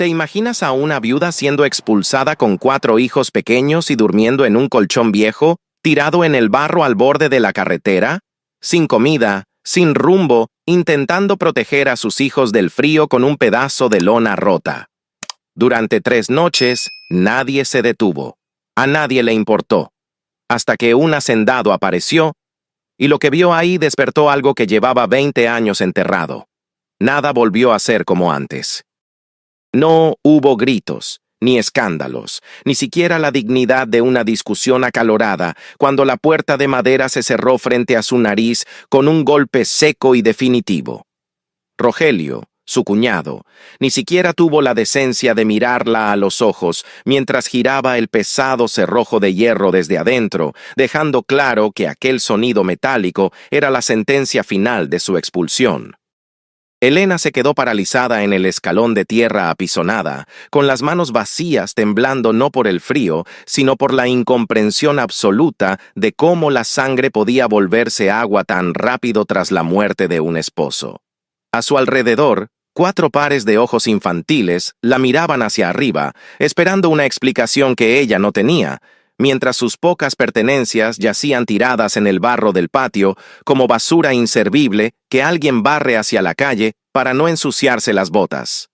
¿Te imaginas a una viuda siendo expulsada con 4 hijos pequeños y durmiendo en un colchón viejo, tirado en el barro al borde de la carretera? Sin comida, sin rumbo, intentando proteger a sus hijos del frío con un pedazo de lona rota. Durante 3 noches, nadie se detuvo. A nadie le importó. Hasta que un hacendado apareció, y lo que vio ahí despertó algo que llevaba 20 años enterrado. Nada volvió a ser como antes. No hubo gritos, ni escándalos, ni siquiera la dignidad de una discusión acalorada cuando la puerta de madera se cerró frente a su nariz con un golpe seco y definitivo. Rogelio, su cuñado, ni siquiera tuvo la decencia de mirarla a los ojos mientras giraba el pesado cerrojo de hierro desde adentro, dejando claro que aquel sonido metálico era la sentencia final de su expulsión. Elena se quedó paralizada en el escalón de tierra apisonada, con las manos vacías temblando no por el frío, sino por la incomprensión absoluta de cómo la sangre podía volverse agua tan rápido tras la muerte de un esposo. A su alrededor, 4 pares de ojos infantiles la miraban hacia arriba, esperando una explicación que ella no tenía, mientras sus pocas pertenencias yacían tiradas en el barro del patio como basura inservible que alguien barre hacia la calle para no ensuciarse las botas.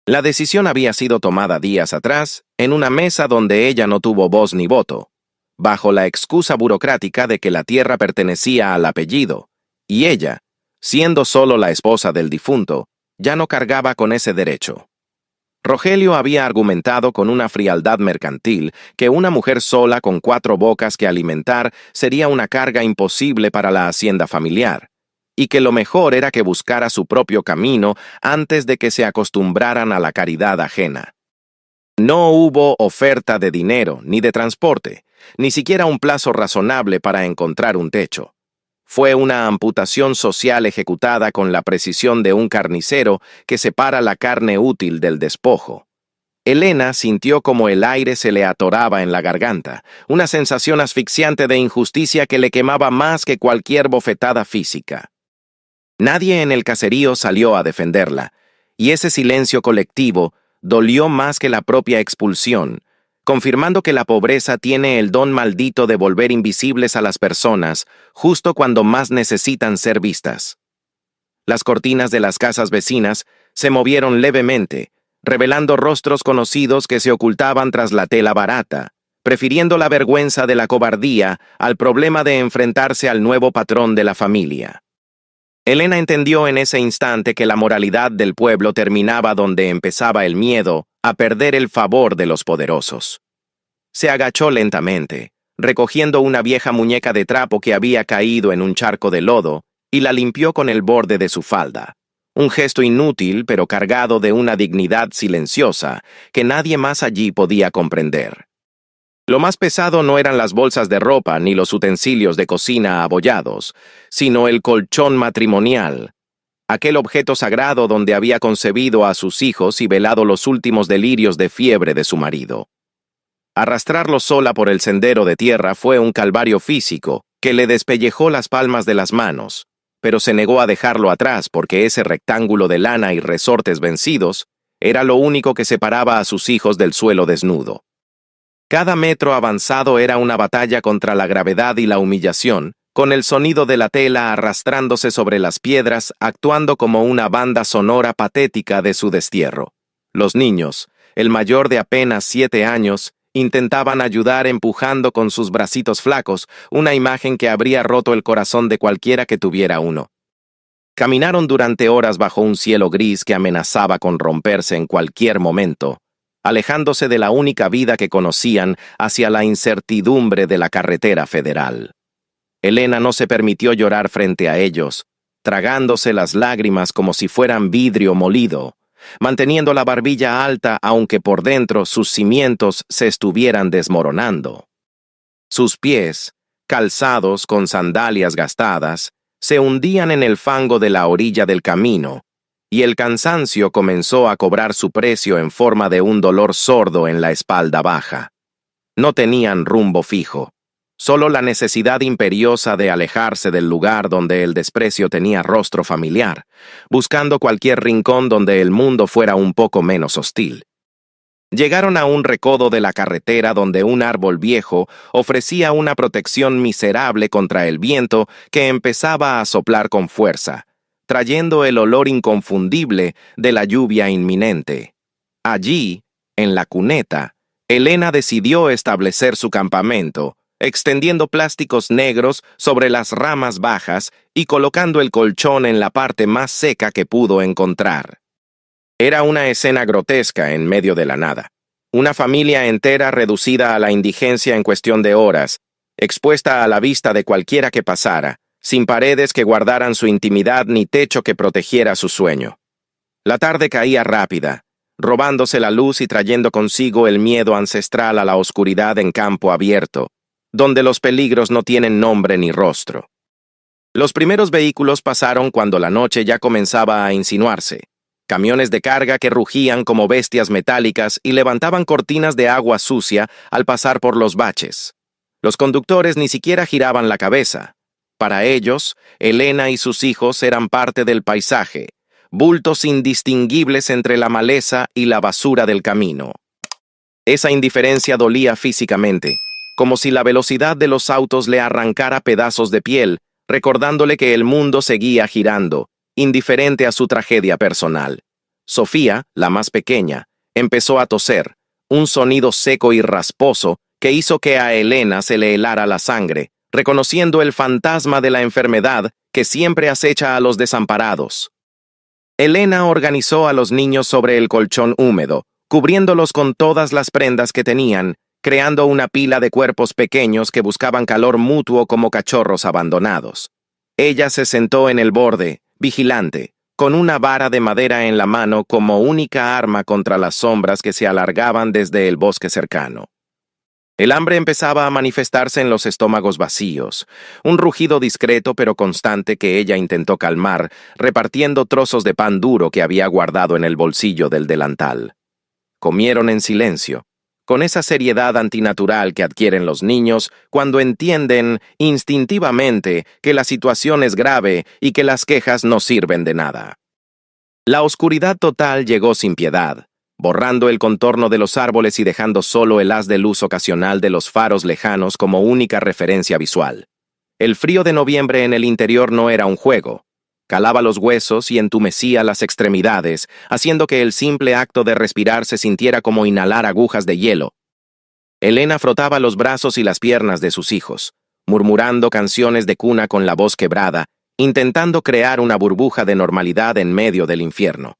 La decisión había sido tomada días atrás en una mesa donde ella no tuvo voz ni voto, bajo la excusa burocrática de que la tierra pertenecía al apellido, y ella, siendo solo la esposa del difunto, ya no cargaba con ese derecho. Rogelio había argumentado con una frialdad mercantil que una mujer sola con 4 bocas que alimentar sería una carga imposible para la hacienda familiar, y que lo mejor era que buscara su propio camino antes de que se acostumbraran a la caridad ajena. No hubo oferta de dinero ni de transporte, ni siquiera un plazo razonable para encontrar un techo. Fue una amputación social ejecutada con la precisión de un carnicero que separa la carne útil del despojo. Elena sintió como el aire se le atoraba en la garganta, una sensación asfixiante de injusticia que le quemaba más que cualquier bofetada física. Nadie en el caserío salió a defenderla, y ese silencio colectivo dolió más que la propia expulsión, confirmando que la pobreza tiene el don maldito de volver invisibles a las personas justo cuando más necesitan ser vistas. Las cortinas de las casas vecinas se movieron levemente, revelando rostros conocidos que se ocultaban tras la tela barata, prefiriendo la vergüenza de la cobardía al problema de enfrentarse al nuevo patrón de la familia. Elena entendió en ese instante que la moralidad del pueblo terminaba donde empezaba el miedo a perder el favor de los poderosos. Se agachó lentamente, recogiendo una vieja muñeca de trapo que había caído en un charco de lodo, y la limpió con el borde de su falda. Un gesto inútil, pero cargado de una dignidad silenciosa que nadie más allí podía comprender. Lo más pesado no eran las bolsas de ropa ni los utensilios de cocina abollados, sino el colchón matrimonial, aquel objeto sagrado donde había concebido a sus hijos y velado los últimos delirios de fiebre de su marido. Arrastrarlo sola por el sendero de tierra fue un calvario físico que le despellejó las palmas de las manos, pero se negó a dejarlo atrás porque ese rectángulo de lana y resortes vencidos era lo único que separaba a sus hijos del suelo desnudo. Cada metro avanzado era una batalla contra la gravedad y la humillación, con el sonido de la tela arrastrándose sobre las piedras, actuando como una banda sonora patética de su destierro. Los niños, el mayor de apenas 7 años, intentaban ayudar empujando con sus bracitos flacos, una imagen que habría roto el corazón de cualquiera que tuviera uno. Caminaron durante horas bajo un cielo gris que amenazaba con romperse en cualquier momento, alejándose de la única vida que conocían hacia la incertidumbre de la carretera federal. Elena no se permitió llorar frente a ellos, tragándose las lágrimas como si fueran vidrio molido, manteniendo la barbilla alta aunque por dentro sus cimientos se estuvieran desmoronando. Sus pies, calzados con sandalias gastadas, se hundían en el fango de la orilla del camino, y el cansancio comenzó a cobrar su precio en forma de un dolor sordo en la espalda baja. No tenían rumbo fijo. solo la necesidad imperiosa de alejarse del lugar donde el desprecio tenía rostro familiar, buscando cualquier rincón donde el mundo fuera un poco menos hostil. Llegaron a un recodo de la carretera donde un árbol viejo ofrecía una protección miserable contra el viento que empezaba a soplar con fuerza, trayendo el olor inconfundible de la lluvia inminente. Allí, en la cuneta, Elena decidió establecer su campamento, extendiendo plásticos negros sobre las ramas bajas y colocando el colchón en la parte más seca que pudo encontrar. Era una escena grotesca en medio de la nada. Una familia entera reducida a la indigencia en cuestión de horas, expuesta a la vista de cualquiera que pasara, sin paredes que guardaran su intimidad ni techo que protegiera su sueño. La tarde caía rápida, robándose la luz y trayendo consigo el miedo ancestral a la oscuridad en campo abierto, donde los peligros no tienen nombre ni rostro. Los primeros vehículos pasaron cuando la noche ya comenzaba a insinuarse. Camiones de carga que rugían como bestias metálicas y levantaban cortinas de agua sucia al pasar por los baches. Los conductores ni siquiera giraban la cabeza. Para ellos, Elena y sus hijos eran parte del paisaje, bultos indistinguibles entre la maleza y la basura del camino. Esa indiferencia dolía físicamente, como si la velocidad de los autos le arrancara pedazos de piel, recordándole que el mundo seguía girando, indiferente a su tragedia personal. Sofía, la más pequeña, empezó a toser, un sonido seco y rasposo que hizo que a Elena se le helara la sangre, reconociendo el fantasma de la enfermedad que siempre acecha a los desamparados. Elena organizó a los niños sobre el colchón húmedo, cubriéndolos con todas las prendas que tenían, creando una pila de cuerpos pequeños que buscaban calor mutuo como cachorros abandonados. Ella se sentó en el borde, vigilante, con una vara de madera en la mano como única arma contra las sombras que se alargaban desde el bosque cercano. El hambre empezaba a manifestarse en los estómagos vacíos, un rugido discreto pero constante que ella intentó calmar, repartiendo trozos de pan duro que había guardado en el bolsillo del delantal. Comieron en silencio, con esa seriedad antinatural que adquieren los niños cuando entienden instintivamente que la situación es grave y que las quejas no sirven de nada. La oscuridad total llegó sin piedad, borrando el contorno de los árboles y dejando solo el haz de luz ocasional de los faros lejanos como única referencia visual. El frío de noviembre en el interior no era un juego. Calaba los huesos y entumecía las extremidades, haciendo que el simple acto de respirar se sintiera como inhalar agujas de hielo. Elena frotaba los brazos y las piernas de sus hijos, murmurando canciones de cuna con la voz quebrada, intentando crear una burbuja de normalidad en medio del infierno.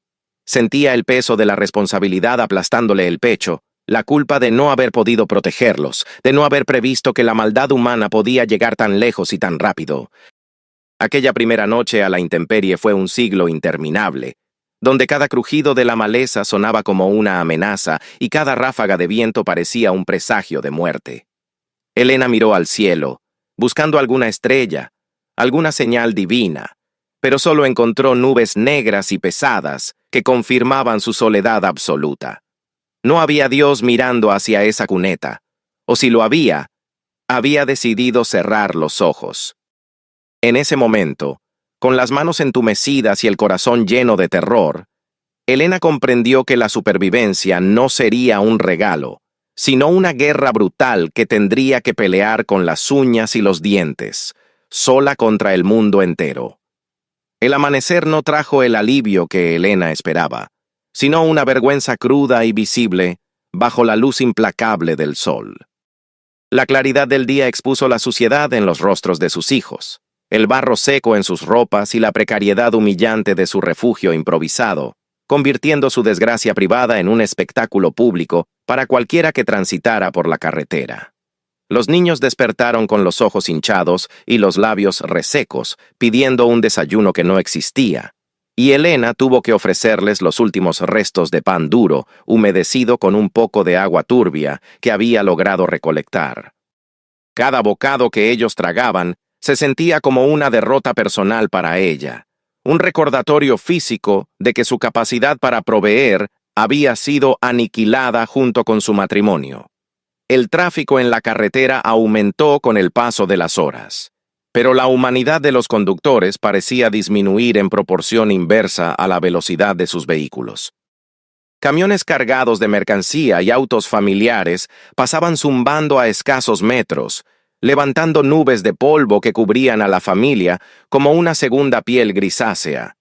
Sentía el peso de la responsabilidad aplastándole el pecho, la culpa de no haber podido protegerlos, de no haber previsto que la maldad humana podía llegar tan lejos y tan rápido. Aquella primera noche a la intemperie fue un siglo interminable, donde cada crujido de la maleza sonaba como una amenaza y cada ráfaga de viento parecía un presagio de muerte. Elena miró al cielo, buscando alguna estrella, alguna señal divina, pero solo encontró nubes negras y pesadas que confirmaban su soledad absoluta. No había Dios mirando hacia esa cuneta, o si lo había decidido cerrar los ojos. En ese momento, con las manos entumecidas y el corazón lleno de terror, Elena comprendió que la supervivencia no sería un regalo, sino una guerra brutal que tendría que pelear con las uñas y los dientes, sola contra el mundo entero. El amanecer no trajo el alivio que Elena esperaba, sino una vergüenza cruda y visible bajo la luz implacable del sol. La claridad del día expuso la suciedad en los rostros de sus hijos, el barro seco en sus ropas y la precariedad humillante de su refugio improvisado, convirtiendo su desgracia privada en un espectáculo público para cualquiera que transitara por la carretera. Los niños despertaron con los ojos hinchados y los labios resecos, pidiendo un desayuno que no existía, y Elena tuvo que ofrecerles los últimos restos de pan duro, humedecido con un poco de agua turbia que había logrado recolectar. Cada bocado que ellos tragaban se sentía como una derrota personal para ella, un recordatorio físico de que su capacidad para proveer había sido aniquilada junto con su matrimonio. El tráfico en la carretera aumentó con el paso de las horas, pero la humanidad de los conductores parecía disminuir en proporción inversa a la velocidad de sus vehículos. Camiones cargados de mercancía y autos familiares pasaban zumbando a escasos metros, levantando nubes de polvo que cubrían a la familia como una segunda piel grisácea.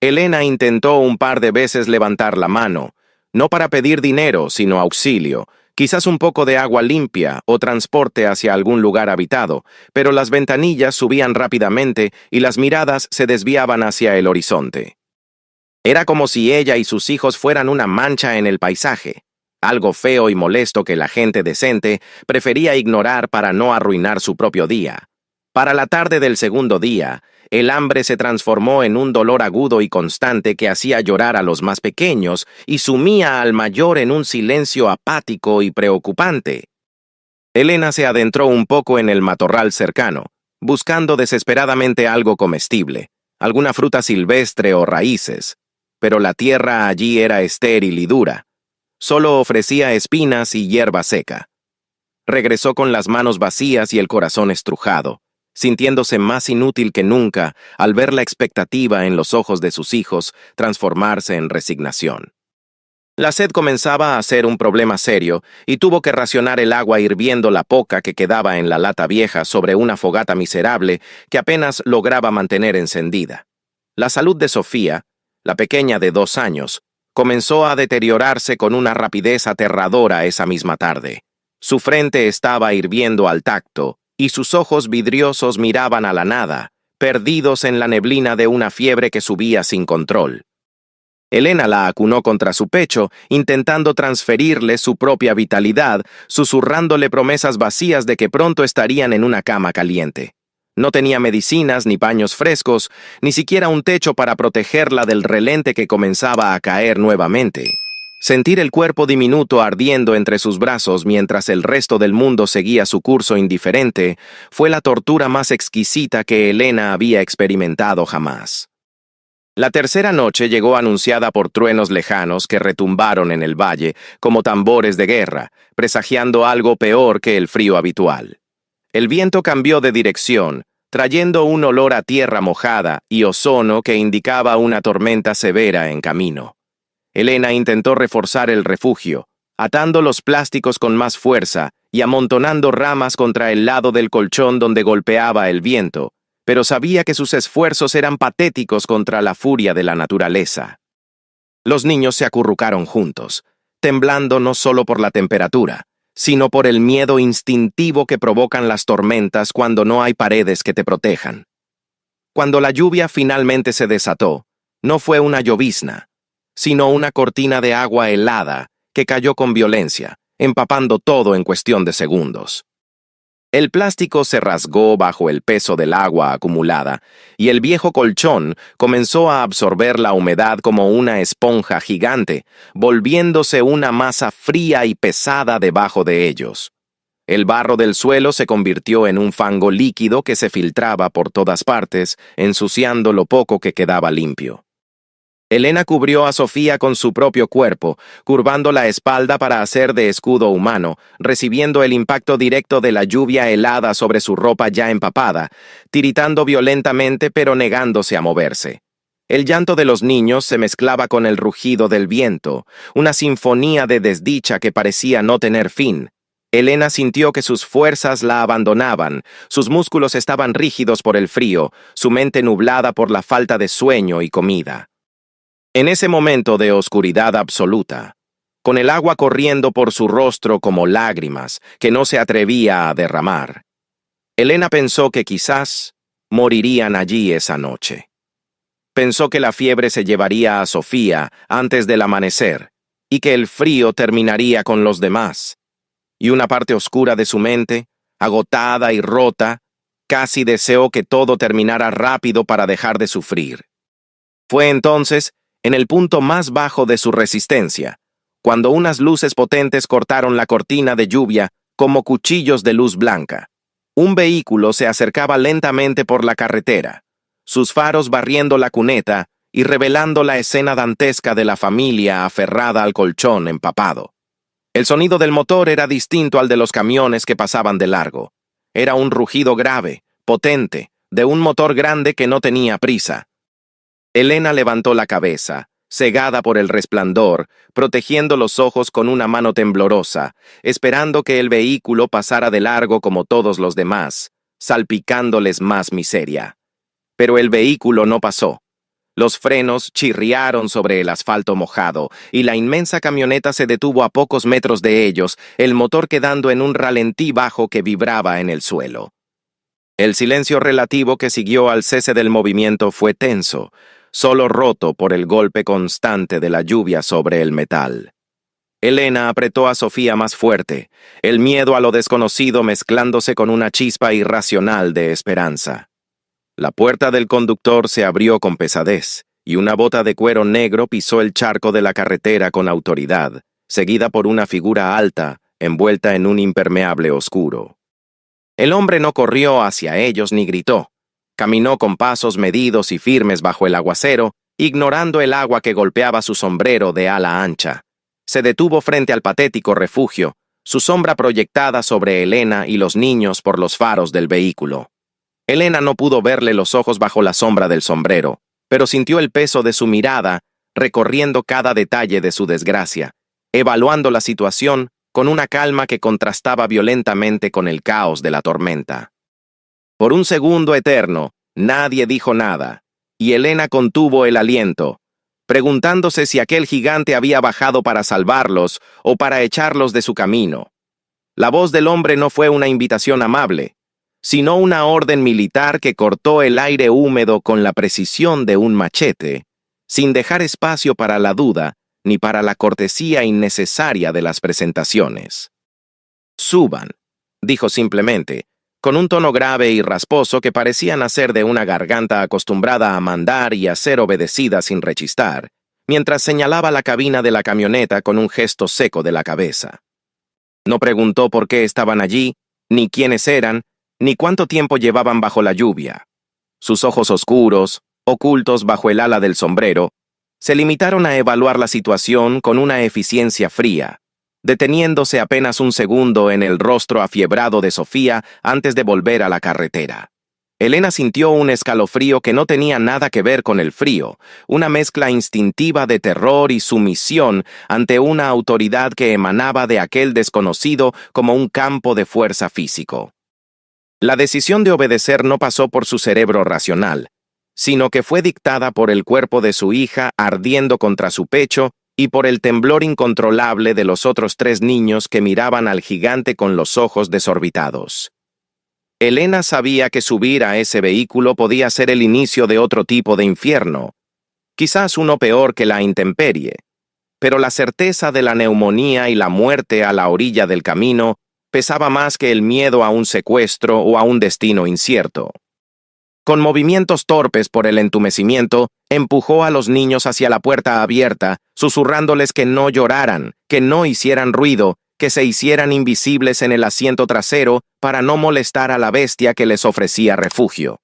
Elena intentó un par de veces levantar la mano, no para pedir dinero, sino auxilio, quizás un poco de agua limpia o transporte hacia algún lugar habitado, pero las ventanillas subían rápidamente y las miradas se desviaban hacia el horizonte. Era como si ella y sus hijos fueran una mancha en el paisaje, algo feo y molesto que la gente decente prefería ignorar para no arruinar su propio día. Para la tarde del segundo día, el hambre se transformó en un dolor agudo y constante que hacía llorar a los más pequeños y sumía al mayor en un silencio apático y preocupante. Elena se adentró un poco en el matorral cercano, buscando desesperadamente algo comestible, alguna fruta silvestre o raíces, pero la tierra allí era estéril y dura. Solo ofrecía espinas y hierba seca. Regresó con las manos vacías y el corazón estrujado, sintiéndose más inútil que nunca al ver la expectativa en los ojos de sus hijos transformarse en resignación. La sed comenzaba a ser un problema serio y tuvo que racionar el agua hirviendo la poca que quedaba en la lata vieja sobre una fogata miserable que apenas lograba mantener encendida. La salud de Sofía, la pequeña de 2 años, comenzó a deteriorarse con una rapidez aterradora esa misma tarde. Su frente estaba hirviendo al tacto, y sus ojos vidriosos miraban a la nada, perdidos en la neblina de una fiebre que subía sin control. Elena la acunó contra su pecho, intentando transferirle su propia vitalidad, susurrándole promesas vacías de que pronto estarían en una cama caliente. No tenía medicinas ni paños frescos, ni siquiera un techo para protegerla del relente que comenzaba a caer nuevamente. Sentir el cuerpo diminuto ardiendo entre sus brazos mientras el resto del mundo seguía su curso indiferente fue la tortura más exquisita que Elena había experimentado jamás. La tercera noche llegó anunciada por truenos lejanos que retumbaron en el valle como tambores de guerra, presagiando algo peor que el frío habitual. El viento cambió de dirección, trayendo un olor a tierra mojada y ozono que indicaba una tormenta severa en camino. Elena intentó reforzar el refugio, atando los plásticos con más fuerza y amontonando ramas contra el lado del colchón donde golpeaba el viento, pero sabía que sus esfuerzos eran patéticos contra la furia de la naturaleza. Los niños se acurrucaron juntos, temblando no solo por la temperatura, sino por el miedo instintivo que provocan las tormentas cuando no hay paredes que te protejan. Cuando la lluvia finalmente se desató, no fue una llovizna, sino una cortina de agua helada que cayó con violencia, empapando todo en cuestión de segundos. El plástico se rasgó bajo el peso del agua acumulada, y el viejo colchón comenzó a absorber la humedad como una esponja gigante, volviéndose una masa fría y pesada debajo de ellos. El barro del suelo se convirtió en un fango líquido que se filtraba por todas partes, ensuciando lo poco que quedaba limpio. Elena cubrió a Sofía con su propio cuerpo, curvando la espalda para hacer de escudo humano, recibiendo el impacto directo de la lluvia helada sobre su ropa ya empapada, tiritando violentamente pero negándose a moverse. El llanto de los niños se mezclaba con el rugido del viento, una sinfonía de desdicha que parecía no tener fin. Elena sintió que sus fuerzas la abandonaban, sus músculos estaban rígidos por el frío, su mente nublada por la falta de sueño y comida. En ese momento de oscuridad absoluta, con el agua corriendo por su rostro como lágrimas que no se atrevía a derramar, Elena pensó que quizás morirían allí esa noche. Pensó que la fiebre se llevaría a Sofía antes del amanecer y que el frío terminaría con los demás. Y una parte oscura de su mente, agotada y rota, casi deseó que todo terminara rápido para dejar de sufrir. Fue entonces, en el punto más bajo de su resistencia, cuando unas luces potentes cortaron la cortina de lluvia como cuchillos de luz blanca. Un vehículo se acercaba lentamente por la carretera, sus faros barriendo la cuneta y revelando la escena dantesca de la familia aferrada al colchón empapado. El sonido del motor era distinto al de los camiones que pasaban de largo. Era un rugido grave, potente, de un motor grande que no tenía prisa. Elena levantó la cabeza, cegada por el resplandor, protegiendo los ojos con una mano temblorosa, esperando que el vehículo pasara de largo como todos los demás, salpicándoles más miseria. Pero el vehículo no pasó. Los frenos chirriaron sobre el asfalto mojado, y la inmensa camioneta se detuvo a pocos metros de ellos, el motor quedando en un ralentí bajo que vibraba en el suelo. El silencio relativo que siguió al cese del movimiento fue tenso, solo roto por el golpe constante de la lluvia sobre el metal. Elena apretó a Sofía más fuerte, el miedo a lo desconocido mezclándose con una chispa irracional de esperanza. La puerta del conductor se abrió con pesadez, y una bota de cuero negro pisó el charco de la carretera con autoridad, seguida por una figura alta, envuelta en un impermeable oscuro. El hombre no corrió hacia ellos ni gritó. Caminó con pasos medidos y firmes bajo el aguacero, ignorando el agua que golpeaba su sombrero de ala ancha. Se detuvo frente al patético refugio, su sombra proyectada sobre Elena y los niños por los faros del vehículo. Elena no pudo verle los ojos bajo la sombra del sombrero, pero sintió el peso de su mirada, recorriendo cada detalle de su desgracia, evaluando la situación con una calma que contrastaba violentamente con el caos de la tormenta. Por un segundo eterno, nadie dijo nada, y Elena contuvo el aliento, preguntándose si aquel gigante había bajado para salvarlos o para echarlos de su camino. La voz del hombre no fue una invitación amable, sino una orden militar que cortó el aire húmedo con la precisión de un machete, sin dejar espacio para la duda ni para la cortesía innecesaria de las presentaciones. «Suban», dijo simplemente, con un tono grave y rasposo que parecía nacer de una garganta acostumbrada a mandar y a ser obedecida sin rechistar, mientras señalaba la cabina de la camioneta con un gesto seco de la cabeza. No preguntó por qué estaban allí, ni quiénes eran, ni cuánto tiempo llevaban bajo la lluvia. Sus ojos oscuros, ocultos bajo el ala del sombrero, se limitaron a evaluar la situación con una eficiencia fría, deteniéndose apenas un segundo en el rostro afiebrado de Sofía antes de volver a la carretera. Elena sintió un escalofrío que no tenía nada que ver con el frío, una mezcla instintiva de terror y sumisión ante una autoridad que emanaba de aquel desconocido como un campo de fuerza físico. La decisión de obedecer no pasó por su cerebro racional, sino que fue dictada por el cuerpo de su hija ardiendo contra su pecho y por el temblor incontrolable de los otros 3 niños que miraban al gigante con los ojos desorbitados. Elena sabía que subir a ese vehículo podía ser el inicio de otro tipo de infierno, quizás uno peor que la intemperie, pero la certeza de la neumonía y la muerte a la orilla del camino pesaba más que el miedo a un secuestro o a un destino incierto. Con movimientos torpes por el entumecimiento, empujó a los niños hacia la puerta abierta, susurrándoles que no lloraran, que no hicieran ruido, que se hicieran invisibles en el asiento trasero para no molestar a la bestia que les ofrecía refugio.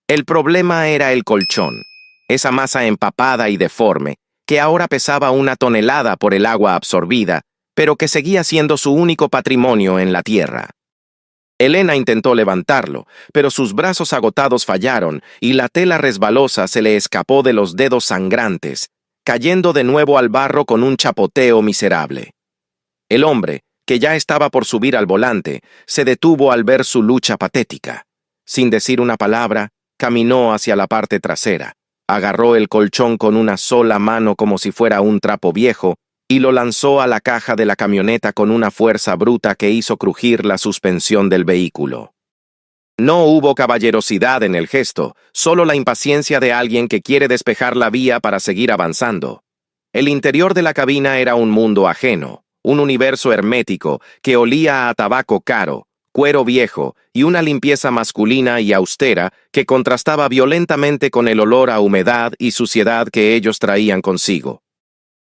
El problema era el colchón, esa masa empapada y deforme, que ahora pesaba 1 tonelada por el agua absorbida, pero que seguía siendo su único patrimonio en la tierra. Elena intentó levantarlo, pero sus brazos agotados fallaron y la tela resbalosa se le escapó de los dedos sangrantes, cayendo de nuevo al barro con un chapoteo miserable. El hombre, que ya estaba por subir al volante, se detuvo al ver su lucha patética. Sin decir una palabra, caminó hacia la parte trasera, agarró el colchón con una sola mano como si fuera un trapo viejo, y lo lanzó a la caja de la camioneta con una fuerza bruta que hizo crujir la suspensión del vehículo. No hubo caballerosidad en el gesto, solo la impaciencia de alguien que quiere despejar la vía para seguir avanzando. El interior de la cabina era un mundo ajeno, un universo hermético que olía a tabaco caro, cuero viejo y una limpieza masculina y austera que contrastaba violentamente con el olor a humedad y suciedad que ellos traían consigo.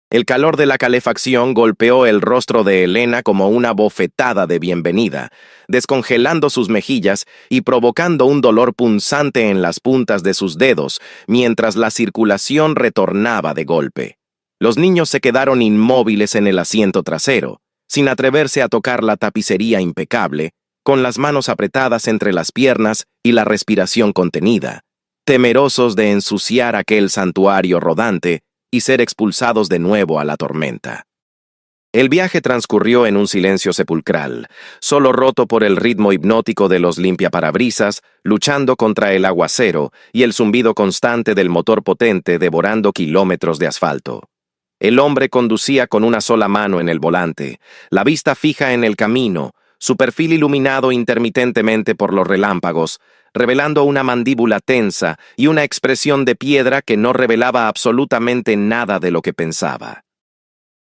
El calor de la calefacción golpeó el rostro de Elena como una bofetada de bienvenida, descongelando sus mejillas y provocando un dolor punzante en las puntas de sus dedos, mientras la circulación retornaba de golpe. Los niños se quedaron inmóviles en el asiento trasero, sin atreverse a tocar la tapicería impecable, con las manos apretadas entre las piernas y la respiración contenida, temerosos de ensuciar aquel santuario rodante y ser expulsados de nuevo a la tormenta. El viaje transcurrió en un silencio sepulcral, solo roto por el ritmo hipnótico de los limpiaparabrisas, luchando contra el aguacero y el zumbido constante del motor potente devorando kilómetros de asfalto. El hombre conducía con una sola mano en el volante, la vista fija en el camino, su perfil iluminado intermitentemente por los relámpagos, revelando una mandíbula tensa y una expresión de piedra que no revelaba absolutamente nada de lo que pensaba.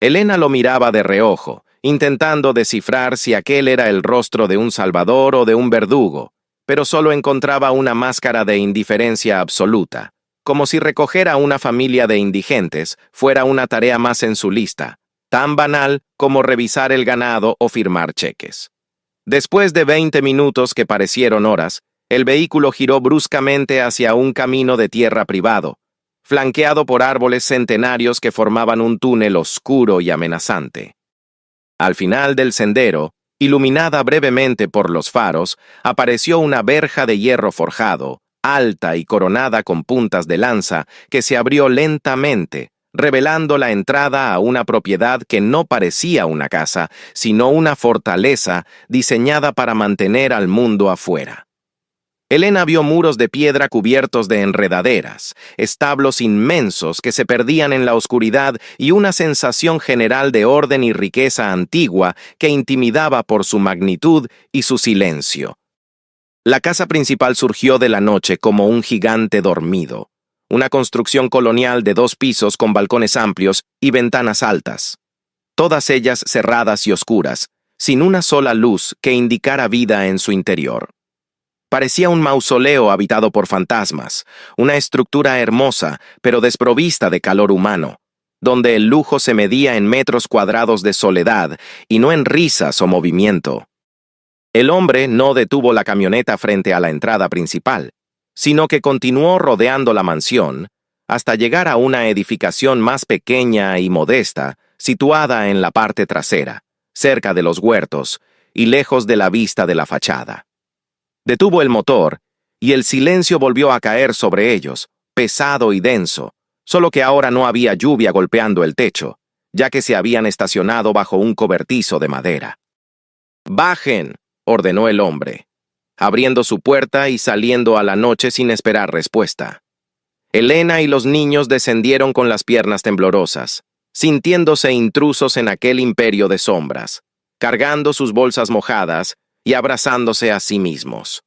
Elena lo miraba de reojo, intentando descifrar si aquel era el rostro de un salvador o de un verdugo, pero solo encontraba una máscara de indiferencia absoluta, como si recoger a una familia de indigentes fuera una tarea más en su lista, tan banal como revisar el ganado o firmar cheques. Después de 20 minutos que parecieron horas, el vehículo giró bruscamente hacia un camino de tierra privado, flanqueado por árboles centenarios que formaban un túnel oscuro y amenazante. Al final del sendero, iluminada brevemente por los faros, apareció una verja de hierro forjado, alta y coronada con puntas de lanza, que se abrió lentamente, revelando la entrada a una propiedad que no parecía una casa, sino una fortaleza diseñada para mantener al mundo afuera. Elena vio muros de piedra cubiertos de enredaderas, establos inmensos que se perdían en la oscuridad y una sensación general de orden y riqueza antigua que intimidaba por su magnitud y su silencio. La casa principal surgió de la noche como un gigante dormido, una construcción colonial de 2 pisos con balcones amplios y ventanas altas, todas ellas cerradas y oscuras, sin una sola luz que indicara vida en su interior. Parecía un mausoleo habitado por fantasmas, una estructura hermosa, pero desprovista de calor humano, donde el lujo se medía en metros cuadrados de soledad y no en risas o movimiento. El hombre no detuvo la camioneta frente a la entrada principal, sino que continuó rodeando la mansión hasta llegar a una edificación más pequeña y modesta, situada en la parte trasera, cerca de los huertos y lejos de la vista de la fachada. Detuvo el motor, y el silencio volvió a caer sobre ellos, pesado y denso, solo que ahora no había lluvia golpeando el techo, ya que se habían estacionado bajo un cobertizo de madera. «Bajen», ordenó el hombre, abriendo su puerta y saliendo a la noche sin esperar respuesta. Elena y los niños descendieron con las piernas temblorosas, sintiéndose intrusos en aquel imperio de sombras, cargando sus bolsas mojadas y abrazándose a sí mismos.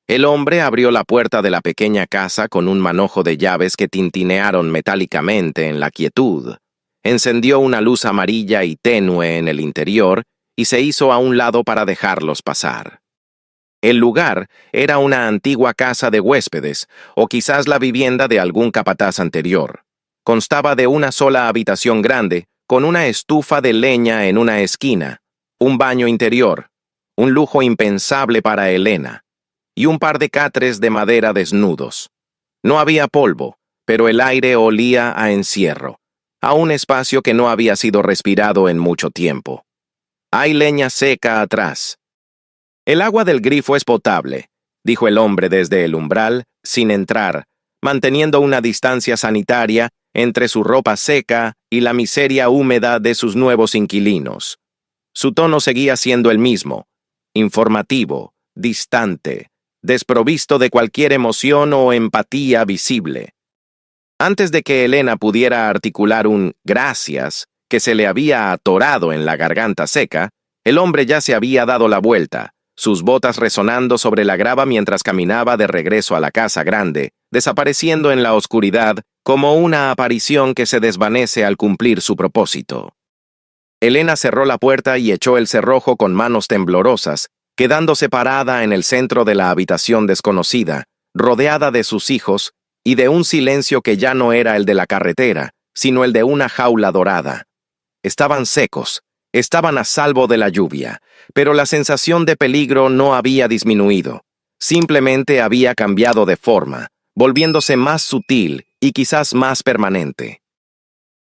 El hombre abrió la puerta de la pequeña casa con un manojo de llaves que tintinearon metálicamente en la quietud. Encendió una luz amarilla y tenue en el interior y se hizo a un lado para dejarlos pasar. El lugar era una antigua casa de huéspedes, o quizás la vivienda de algún capataz anterior. Constaba de una sola habitación grande, con una estufa de leña en una esquina, un baño interior, un lujo impensable para Elena, y un par de catres de madera desnudos. No había polvo, pero el aire olía a encierro, a un espacio que no había sido respirado en mucho tiempo. Hay leña seca atrás. «El agua del grifo es potable», dijo el hombre desde el umbral, sin entrar, manteniendo una distancia sanitaria entre su ropa seca y la miseria húmeda de sus nuevos inquilinos. Su tono seguía siendo el mismo, informativo, distante, desprovisto de cualquier emoción o empatía visible. Antes de que Elena pudiera articular un «gracias» que se le había atorado en la garganta seca, el hombre ya se había dado la vuelta, sus botas resonando sobre la grava mientras caminaba de regreso a la casa grande, desapareciendo en la oscuridad como una aparición que se desvanece al cumplir su propósito. Elena cerró la puerta y echó el cerrojo con manos temblorosas, quedándose parada en el centro de la habitación desconocida, rodeada de sus hijos y de un silencio que ya no era el de la carretera, sino el de una jaula dorada. Estaban secos, estaban a salvo de la lluvia, pero la sensación de peligro no había disminuido. Simplemente había cambiado de forma, volviéndose más sutil y quizás más permanente.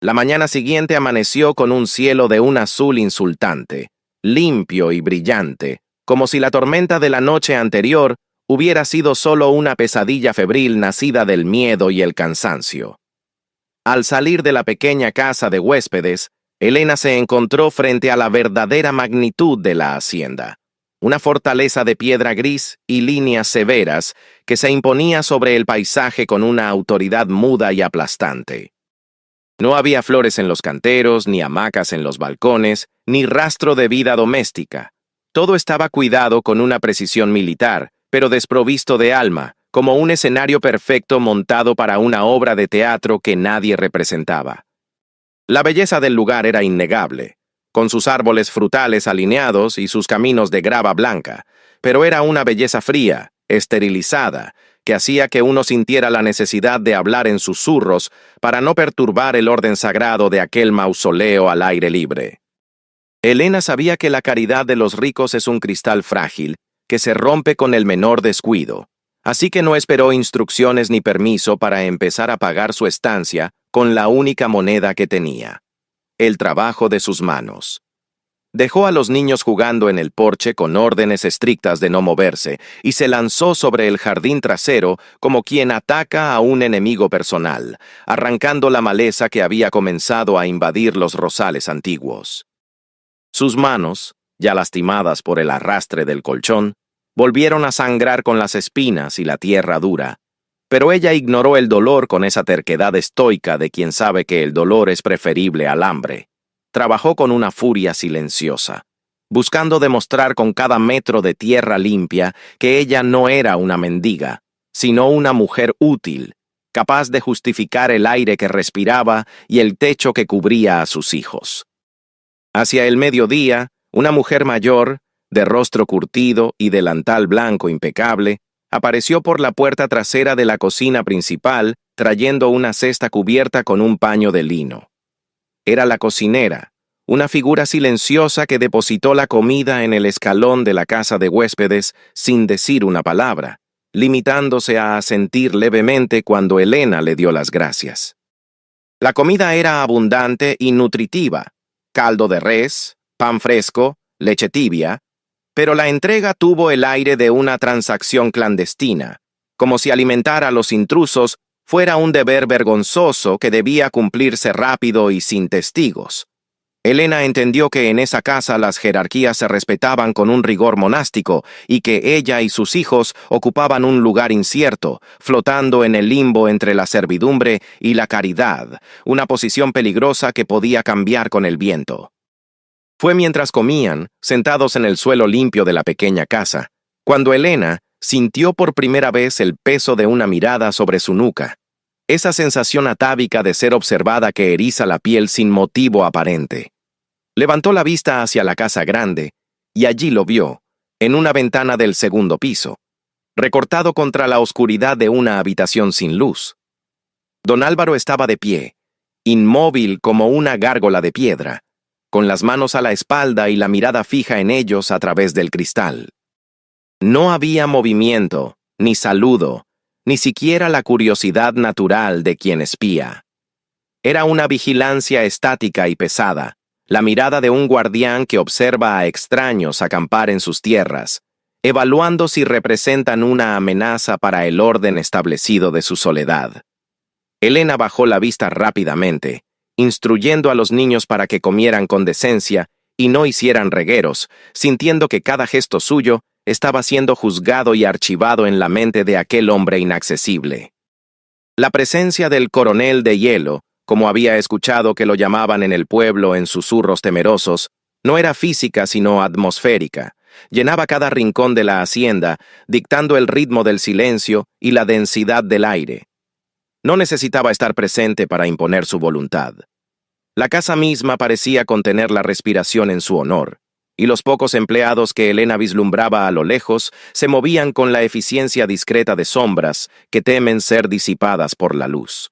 La mañana siguiente amaneció con un cielo de un azul insultante, limpio y brillante, como si la tormenta de la noche anterior hubiera sido solo una pesadilla febril nacida del miedo y el cansancio. Al salir de la pequeña casa de huéspedes, Elena se encontró frente a la verdadera magnitud de la hacienda, una fortaleza de piedra gris y líneas severas que se imponía sobre el paisaje con una autoridad muda y aplastante. No había flores en los canteros, ni hamacas en los balcones, ni rastro de vida doméstica. Todo estaba cuidado con una precisión militar, pero desprovisto de alma, como un escenario perfecto montado para una obra de teatro que nadie representaba. La belleza del lugar era innegable, con sus árboles frutales alineados y sus caminos de grava blanca, pero era una belleza fría, esterilizada, que hacía que uno sintiera la necesidad de hablar en susurros para no perturbar el orden sagrado de aquel mausoleo al aire libre. Elena sabía que la caridad de los ricos es un cristal frágil, que se rompe con el menor descuido, así que no esperó instrucciones ni permiso para empezar a pagar su estancia con la única moneda que tenía: el trabajo de sus manos. Dejó a los niños jugando en el porche con órdenes estrictas de no moverse y se lanzó sobre el jardín trasero como quien ataca a un enemigo personal, arrancando la maleza que había comenzado a invadir los rosales antiguos. Sus manos, ya lastimadas por el arrastre del colchón, volvieron a sangrar con las espinas y la tierra dura, pero ella ignoró el dolor con esa terquedad estoica de quien sabe que el dolor es preferible al hambre. Trabajó con una furia silenciosa, buscando demostrar con cada metro de tierra limpia que ella no era una mendiga, sino una mujer útil, capaz de justificar el aire que respiraba y el techo que cubría a sus hijos. Hacia el mediodía, una mujer mayor, de rostro curtido y delantal blanco impecable, apareció por la puerta trasera de la cocina principal trayendo una cesta cubierta con un paño de lino. Era la cocinera, una figura silenciosa que depositó la comida en el escalón de la casa de huéspedes sin decir una palabra, limitándose a asentir levemente cuando Elena le dio las gracias. La comida era abundante y nutritiva: caldo de res, pan fresco, leche tibia, pero la entrega tuvo el aire de una transacción clandestina, como si alimentar a los intrusos fuera un deber vergonzoso que debía cumplirse rápido y sin testigos. Elena entendió que en esa casa las jerarquías se respetaban con un rigor monástico y que ella y sus hijos ocupaban un lugar incierto, flotando en el limbo entre la servidumbre y la caridad, una posición peligrosa que podía cambiar con el viento. Fue mientras comían, sentados en el suelo limpio de la pequeña casa, cuando Elena sintió por primera vez el peso de una mirada sobre su nuca, esa sensación atávica de ser observada que eriza la piel sin motivo aparente. Levantó la vista hacia la casa grande, y allí lo vio, en una ventana del segundo piso, recortado contra la oscuridad de una habitación sin luz. Don Álvaro estaba de pie, inmóvil como una gárgola de piedra, con las manos a la espalda y la mirada fija en ellos a través del cristal. No había movimiento, ni saludo, ni siquiera la curiosidad natural de quien espía. Era una vigilancia estática y pesada, la mirada de un guardián que observa a extraños acampar en sus tierras, evaluando si representan una amenaza para el orden establecido de su soledad. Elena bajó la vista rápidamente, instruyendo a los niños para que comieran con decencia y no hicieran regueros, sintiendo que cada gesto suyo estaba siendo juzgado y archivado en la mente de aquel hombre inaccesible. La presencia del coronel de hielo, como había escuchado que lo llamaban en el pueblo en susurros temerosos, no era física sino atmosférica. Llenaba cada rincón de la hacienda, dictando el ritmo del silencio y la densidad del aire. No necesitaba estar presente para imponer su voluntad. La casa misma parecía contener la respiración en su honor, y los pocos empleados que Elena vislumbraba a lo lejos se movían con la eficiencia discreta de sombras que temen ser disipadas por la luz.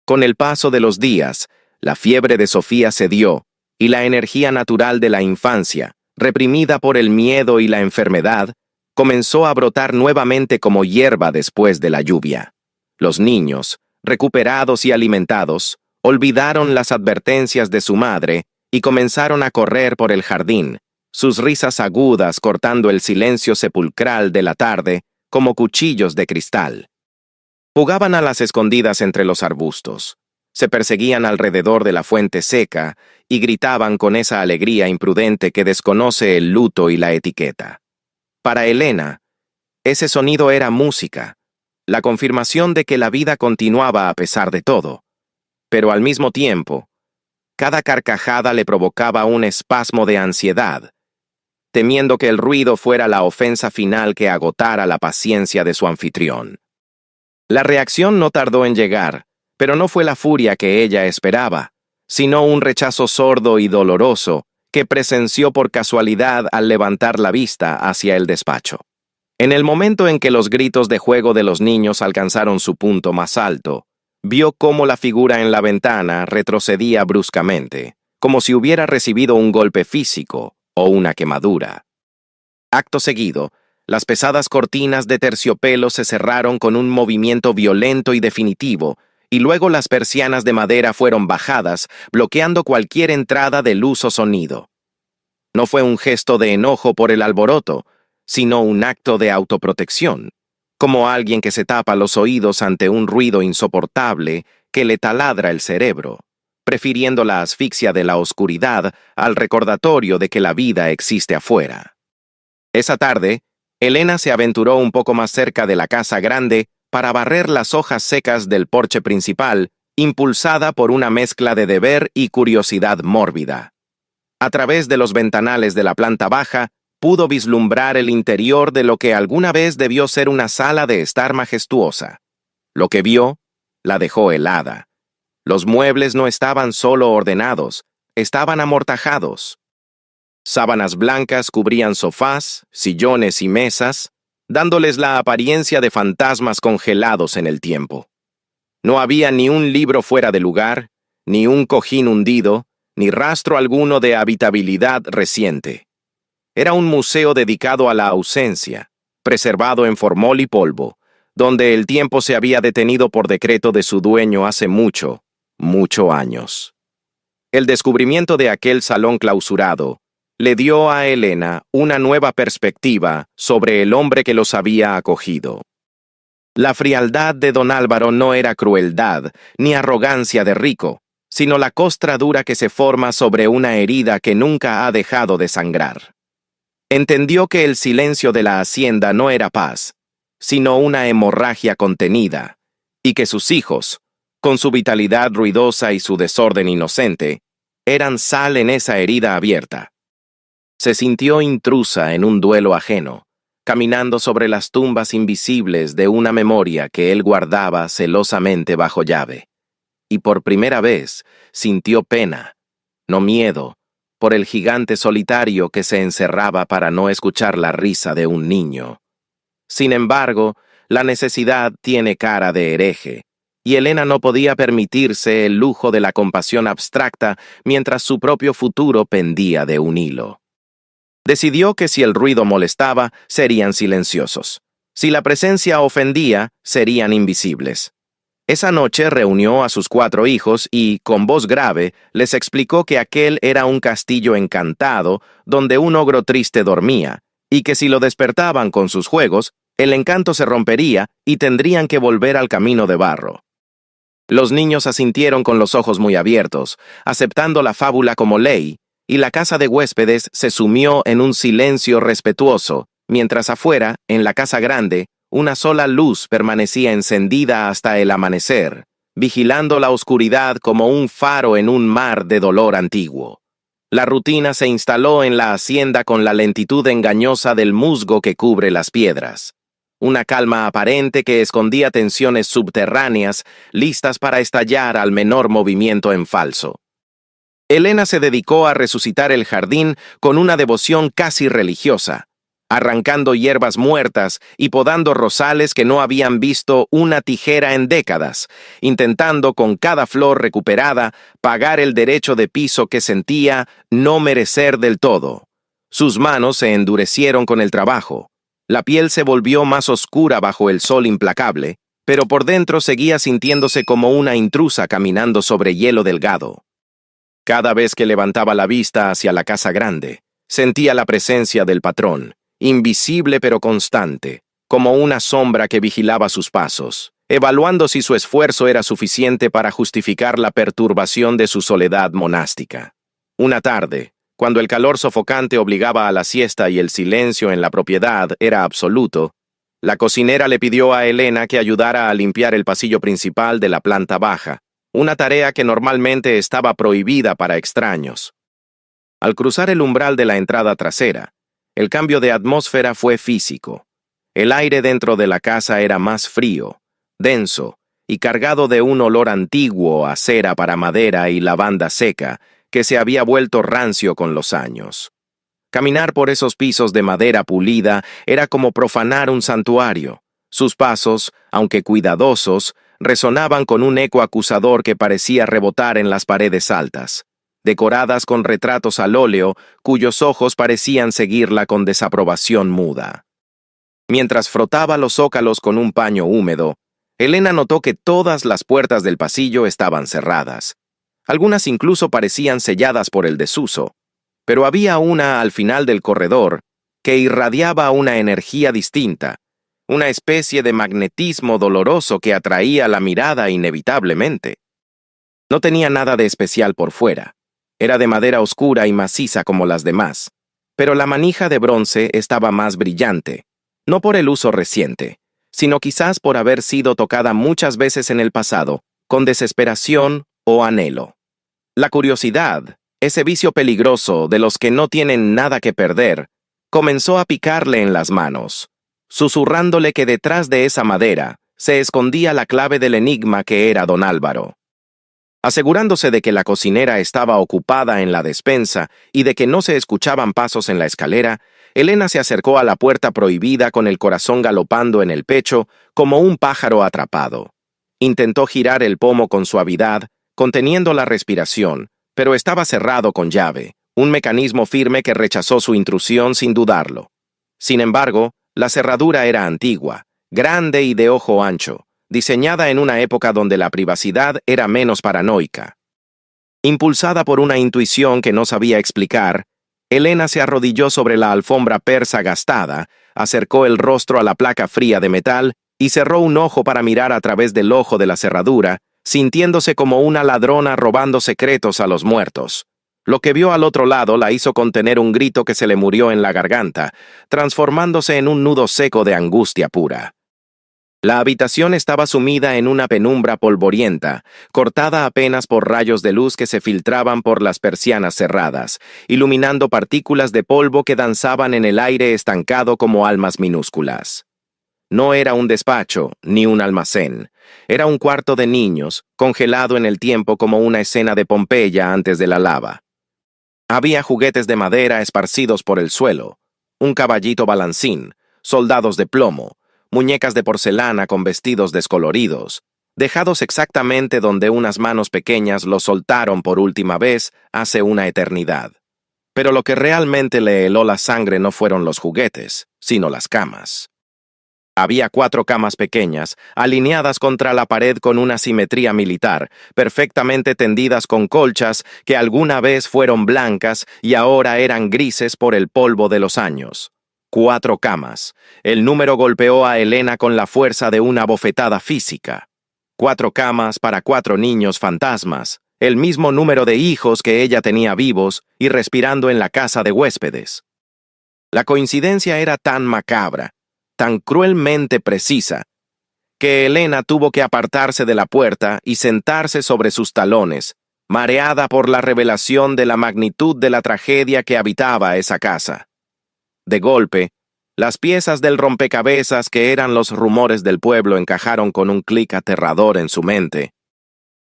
Con el paso de los días, la fiebre de Sofía cedió, y la energía natural de la infancia, reprimida por el miedo y la enfermedad, comenzó a brotar nuevamente como hierba después de la lluvia. Los niños, recuperados y alimentados, olvidaron las advertencias de su madre y comenzaron a correr por el jardín, sus risas agudas cortando el silencio sepulcral de la tarde como cuchillos de cristal. Jugaban a las escondidas entre los arbustos, se perseguían alrededor de la fuente seca y gritaban con esa alegría imprudente que desconoce el luto y la etiqueta. Para Elena, ese sonido era música, la confirmación de que la vida continuaba a pesar de todo, pero al mismo tiempo, cada carcajada le provocaba un espasmo de ansiedad, temiendo que el ruido fuera la ofensa final que agotara la paciencia de su anfitrión. La reacción no tardó en llegar, pero no fue la furia que ella esperaba, sino un rechazo sordo y doloroso que presenció por casualidad al levantar la vista hacia el despacho. En el momento en que los gritos de juego de los niños alcanzaron su punto más alto, vio cómo la figura en la ventana retrocedía bruscamente, como si hubiera recibido un golpe físico o una quemadura. Acto seguido, las pesadas cortinas de terciopelo se cerraron con un movimiento violento y definitivo, y luego las persianas de madera fueron bajadas, bloqueando cualquier entrada de luz o sonido. No fue un gesto de enojo por el alboroto, sino un acto de autoprotección, como alguien que se tapa los oídos ante un ruido insoportable que le taladra el cerebro, prefiriendo la asfixia de la oscuridad al recordatorio de que la vida existe afuera. Esa tarde, Elena se aventuró un poco más cerca de la casa grande para barrer las hojas secas del porche principal, impulsada por una mezcla de deber y curiosidad mórbida. A través de los ventanales de la planta baja, pudo vislumbrar el interior de lo que alguna vez debió ser una sala de estar majestuosa. Lo que vio, la dejó helada. Los muebles no estaban solo ordenados, estaban amortajados. Sábanas blancas cubrían sofás, sillones y mesas, dándoles la apariencia de fantasmas congelados en el tiempo. No había ni un libro fuera de lugar, ni un cojín hundido, ni rastro alguno de habitabilidad reciente. Era un museo dedicado a la ausencia, preservado en formol y polvo, donde el tiempo se había detenido por decreto de su dueño hace mucho, muchos años. El descubrimiento de aquel salón clausurado le dio a Elena una nueva perspectiva sobre el hombre que los había acogido. La frialdad de don Álvaro no era crueldad ni arrogancia de rico, sino la costra dura que se forma sobre una herida que nunca ha dejado de sangrar. Entendió que el silencio de la hacienda no era paz, sino una hemorragia contenida, y que sus hijos, con su vitalidad ruidosa y su desorden inocente, eran sal en esa herida abierta. Se sintió intrusa en un duelo ajeno, caminando sobre las tumbas invisibles de una memoria que él guardaba celosamente bajo llave. Y por primera vez sintió pena, no miedo, por el gigante solitario que se encerraba para no escuchar la risa de un niño. Sin embargo, la necesidad tiene cara de hereje, y Elena no podía permitirse el lujo de la compasión abstracta mientras su propio futuro pendía de un hilo. Decidió que si el ruido molestaba, serían silenciosos. Si la presencia ofendía, serían invisibles. Esa noche reunió a sus 4 hijos y, con voz grave, les explicó que aquel era un castillo encantado donde un ogro triste dormía, y que si lo despertaban con sus juegos, el encanto se rompería y tendrían que volver al camino de barro. Los niños asintieron con los ojos muy abiertos, aceptando la fábula como ley, y la casa de huéspedes se sumió en un silencio respetuoso, mientras afuera, en la casa grande, una sola luz permanecía encendida hasta el amanecer, vigilando la oscuridad como un faro en un mar de dolor antiguo. La rutina se instaló en la hacienda con la lentitud engañosa del musgo que cubre las piedras. Una calma aparente que escondía tensiones subterráneas, listas para estallar al menor movimiento en falso. Elena se dedicó a resucitar el jardín con una devoción casi religiosa, arrancando hierbas muertas y podando rosales que no habían visto una tijera en décadas, intentando con cada flor recuperada pagar el derecho de piso que sentía no merecer del todo. Sus manos se endurecieron con el trabajo. La piel se volvió más oscura bajo el sol implacable, pero por dentro seguía sintiéndose como una intrusa caminando sobre hielo delgado. Cada vez que levantaba la vista hacia la casa grande, Sentía la presencia del patrón, invisible pero constante, como una sombra que vigilaba sus pasos, evaluando si su esfuerzo era suficiente para justificar la perturbación de su soledad monástica. Una tarde, cuando el calor sofocante obligaba a la siesta y el silencio en la propiedad era absoluto, la cocinera le pidió a Elena que ayudara a limpiar el pasillo principal de la planta baja, una tarea que normalmente estaba prohibida para extraños. Al cruzar el umbral de la entrada trasera, el cambio de atmósfera fue físico. El aire dentro de la casa era más frío, denso y cargado de un olor antiguo a cera para madera y lavanda seca que se había vuelto rancio con los años. Caminar por esos pisos de madera pulida era como profanar un santuario. Sus pasos, aunque cuidadosos, resonaban con un eco acusador que parecía rebotar en las paredes altas, decoradas con retratos al óleo cuyos ojos parecían seguirla con desaprobación muda. Mientras frotaba los zócalos con un paño húmedo, Elena notó que todas las puertas del pasillo estaban cerradas. Algunas incluso parecían selladas por el desuso, pero había una al final del corredor que irradiaba una energía distinta, una especie de magnetismo doloroso que atraía la mirada inevitablemente. No tenía nada de especial por fuera. Era de madera oscura y maciza como las demás, pero la manija de bronce estaba más brillante, no por el uso reciente, sino quizás por haber sido tocada muchas veces en el pasado, con desesperación o anhelo. La curiosidad, ese vicio peligroso de los que no tienen nada que perder, comenzó a picarle en las manos, susurrándole que detrás de esa madera se escondía la clave del enigma que era don Álvaro. Asegurándose de que la cocinera estaba ocupada en la despensa y de que no se escuchaban pasos en la escalera, Elena se acercó a la puerta prohibida con el corazón galopando en el pecho como un pájaro atrapado. Intentó girar el pomo con suavidad, conteniendo la respiración, pero estaba cerrado con llave, un mecanismo firme que rechazó su intrusión sin dudarlo. Sin embargo, la cerradura era antigua, grande y de ojo ancho, diseñada en una época donde la privacidad era menos paranoica. Impulsada por una intuición que no sabía explicar, Elena se arrodilló sobre la alfombra persa gastada, acercó el rostro a la placa fría de metal y cerró un ojo para mirar a través del ojo de la cerradura, sintiéndose como una ladrona robando secretos a los muertos. Lo que vio al otro lado la hizo contener un grito que se le murió en la garganta, transformándose en un nudo seco de angustia pura. La habitación estaba sumida en una penumbra polvorienta, cortada apenas por rayos de luz que se filtraban por las persianas cerradas, iluminando partículas de polvo que danzaban en el aire estancado como almas minúsculas. No era un despacho, ni un almacén. Era un cuarto de niños, congelado en el tiempo como una escena de Pompeya antes de la lava. Había juguetes de madera esparcidos por el suelo, un caballito balancín, soldados de plomo, muñecas de porcelana con vestidos descoloridos, dejados exactamente donde unas manos pequeñas los soltaron por última vez hace una eternidad. Pero lo que realmente le heló la sangre no fueron los juguetes, sino las camas. Había 4 camas pequeñas, alineadas contra la pared con una simetría militar, perfectamente tendidas con colchas que alguna vez fueron blancas y ahora eran grises por el polvo de los años. 4 camas. El número golpeó a Elena con la fuerza de una bofetada física. 4 camas para 4 niños fantasmas, el mismo número de hijos que ella tenía vivos y respirando en la casa de huéspedes. La coincidencia era tan macabra, tan cruelmente precisa, que Elena tuvo que apartarse de la puerta y sentarse sobre sus talones, mareada por la revelación de la magnitud de la tragedia que habitaba esa casa. De golpe, las piezas del rompecabezas que eran los rumores del pueblo encajaron con un clic aterrador en su mente.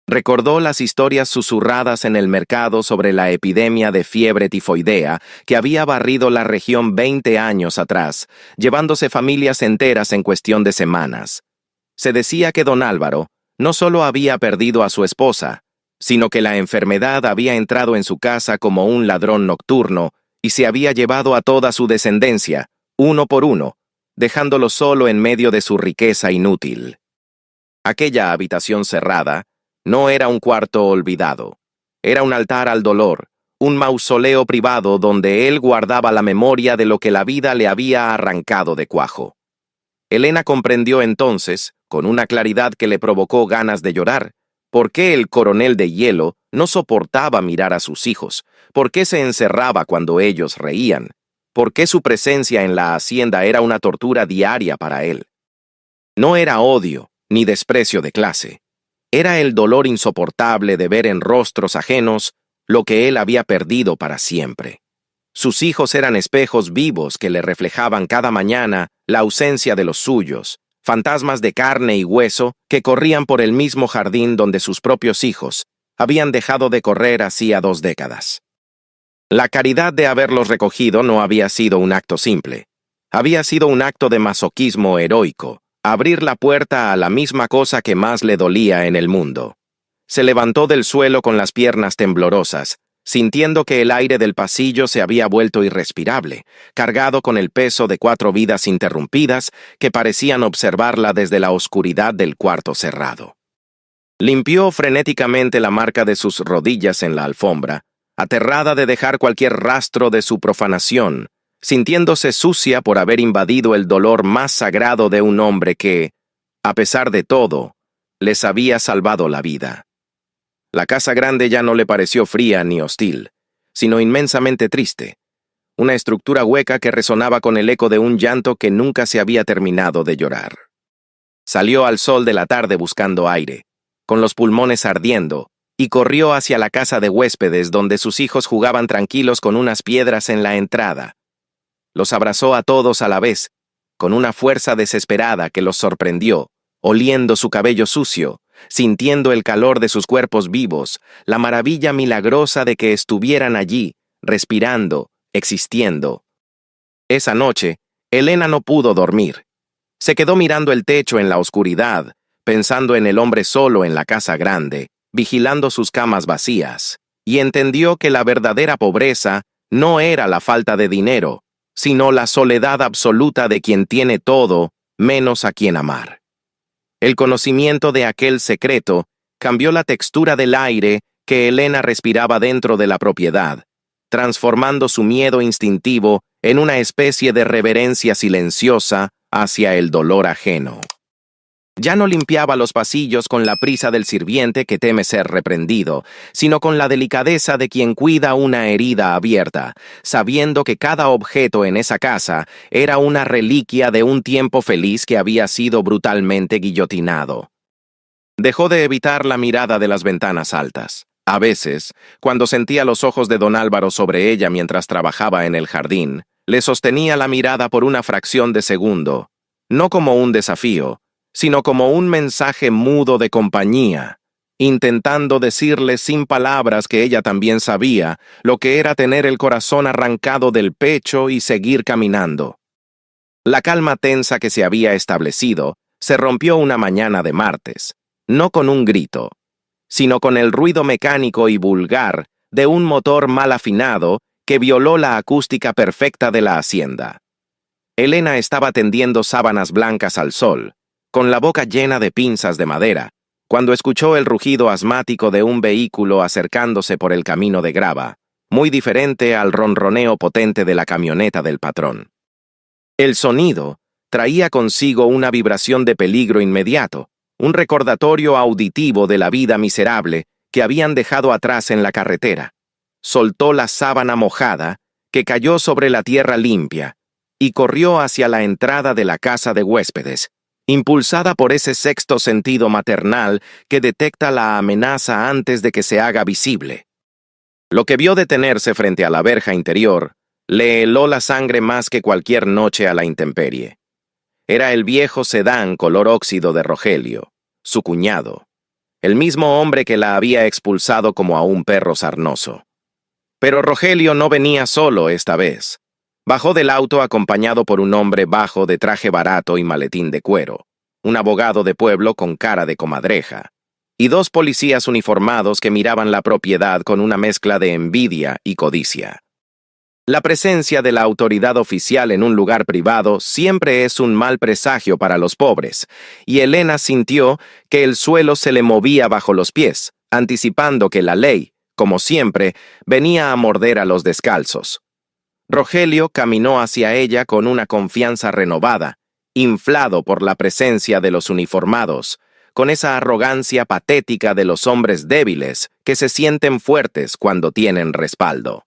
Recordó las historias susurradas en el mercado sobre la epidemia de fiebre tifoidea que había barrido la región 20 años atrás, llevándose familias enteras en cuestión de semanas. Se decía que don Álvaro no solo había perdido a su esposa, sino que la enfermedad había entrado en su casa como un ladrón nocturno y se había llevado a toda su descendencia, uno por uno, dejándolo solo en medio de su riqueza inútil. Aquella habitación cerrada no era un cuarto olvidado. Era un altar al dolor, un mausoleo privado donde él guardaba la memoria de lo que la vida le había arrancado de cuajo. Elena comprendió entonces, con una claridad que le provocó ganas de llorar, por qué el coronel de hielo no soportaba mirar a sus hijos, por qué se encerraba cuando ellos reían, por qué su presencia en la hacienda era una tortura diaria para él. No era odio ni desprecio de clase. Era el dolor insoportable de ver en rostros ajenos lo que él había perdido para siempre. Sus hijos eran espejos vivos que le reflejaban cada mañana la ausencia de los suyos, fantasmas de carne y hueso que corrían por el mismo jardín donde sus propios hijos habían dejado de correr hacía 2 décadas. La caridad de haberlos recogido no había sido un acto simple. Había sido un acto de masoquismo heroico, abrir la puerta a la misma cosa que más le dolía en el mundo. Se levantó del suelo con las piernas temblorosas, sintiendo que el aire del pasillo se había vuelto irrespirable, cargado con el peso de 4 vidas interrumpidas que parecían observarla desde la oscuridad del cuarto cerrado. Limpió frenéticamente la marca de sus rodillas en la alfombra, aterrada de dejar cualquier rastro de su profanación, sintiéndose sucia por haber invadido el dolor más sagrado de un hombre que, a pesar de todo, les había salvado la vida. La casa grande ya no le pareció fría ni hostil, sino inmensamente triste, una estructura hueca que resonaba con el eco de un llanto que nunca se había terminado de llorar. Salió al sol de la tarde buscando aire, con los pulmones ardiendo, y corrió hacia la casa de huéspedes donde sus hijos jugaban tranquilos con unas piedras en la entrada. Los abrazó a todos a la vez, con una fuerza desesperada que los sorprendió, oliendo su cabello sucio, sintiendo el calor de sus cuerpos vivos, la maravilla milagrosa de que estuvieran allí, respirando, existiendo. Esa noche, Elena no pudo dormir. Se quedó mirando el techo en la oscuridad, pensando en el hombre solo en la casa grande, vigilando sus camas vacías, y entendió que la verdadera pobreza no era la falta de dinero, sino la soledad absoluta de quien tiene todo, menos a quien amar. El conocimiento de aquel secreto cambió la textura del aire que Elena respiraba dentro de la propiedad, transformando su miedo instintivo en una especie de reverencia silenciosa hacia el dolor ajeno. Ya no limpiaba los pasillos con la prisa del sirviente que teme ser reprendido, sino con la delicadeza de quien cuida una herida abierta, sabiendo que cada objeto en esa casa era una reliquia de un tiempo feliz que había sido brutalmente guillotinado. Dejó de evitar la mirada de las ventanas altas. A veces, cuando sentía los ojos de don Álvaro sobre ella mientras trabajaba en el jardín, le sostenía la mirada por una fracción de segundo, no como un desafío, sino como un mensaje mudo de compañía, intentando decirle sin palabras que ella también sabía lo que era tener el corazón arrancado del pecho y seguir caminando. La calma tensa que se había establecido se rompió una mañana de martes, no con un grito, sino con el ruido mecánico y vulgar de un motor mal afinado que violó la acústica perfecta de la hacienda. Elena estaba tendiendo sábanas blancas al sol, con la boca llena de pinzas de madera, cuando escuchó el rugido asmático de un vehículo acercándose por el camino de grava, muy diferente al ronroneo potente de la camioneta del patrón. El sonido traía consigo una vibración de peligro inmediato, un recordatorio auditivo de la vida miserable que habían dejado atrás en la carretera. Soltó la sábana mojada, que cayó sobre la tierra limpia, y corrió hacia la entrada de la casa de huéspedes, impulsada por ese sexto sentido maternal que detecta la amenaza antes de que se haga visible. Lo que vio detenerse frente a la verja interior le heló la sangre más que cualquier noche a la intemperie. Era el viejo sedán color óxido de Rogelio, su cuñado, el mismo hombre que la había expulsado como a un perro sarnoso. Pero Rogelio no venía solo esta vez. Bajó del auto acompañado por un hombre bajo de traje barato y maletín de cuero, un abogado de pueblo con cara de comadreja, y 2 policías uniformados que miraban la propiedad con una mezcla de envidia y codicia. La presencia de la autoridad oficial en un lugar privado siempre es un mal presagio para los pobres, y Elena sintió que el suelo se le movía bajo los pies, anticipando que la ley, como siempre, venía a morder a los descalzos. Rogelio caminó hacia ella con una confianza renovada, inflado por la presencia de los uniformados, con esa arrogancia patética de los hombres débiles que se sienten fuertes cuando tienen respaldo.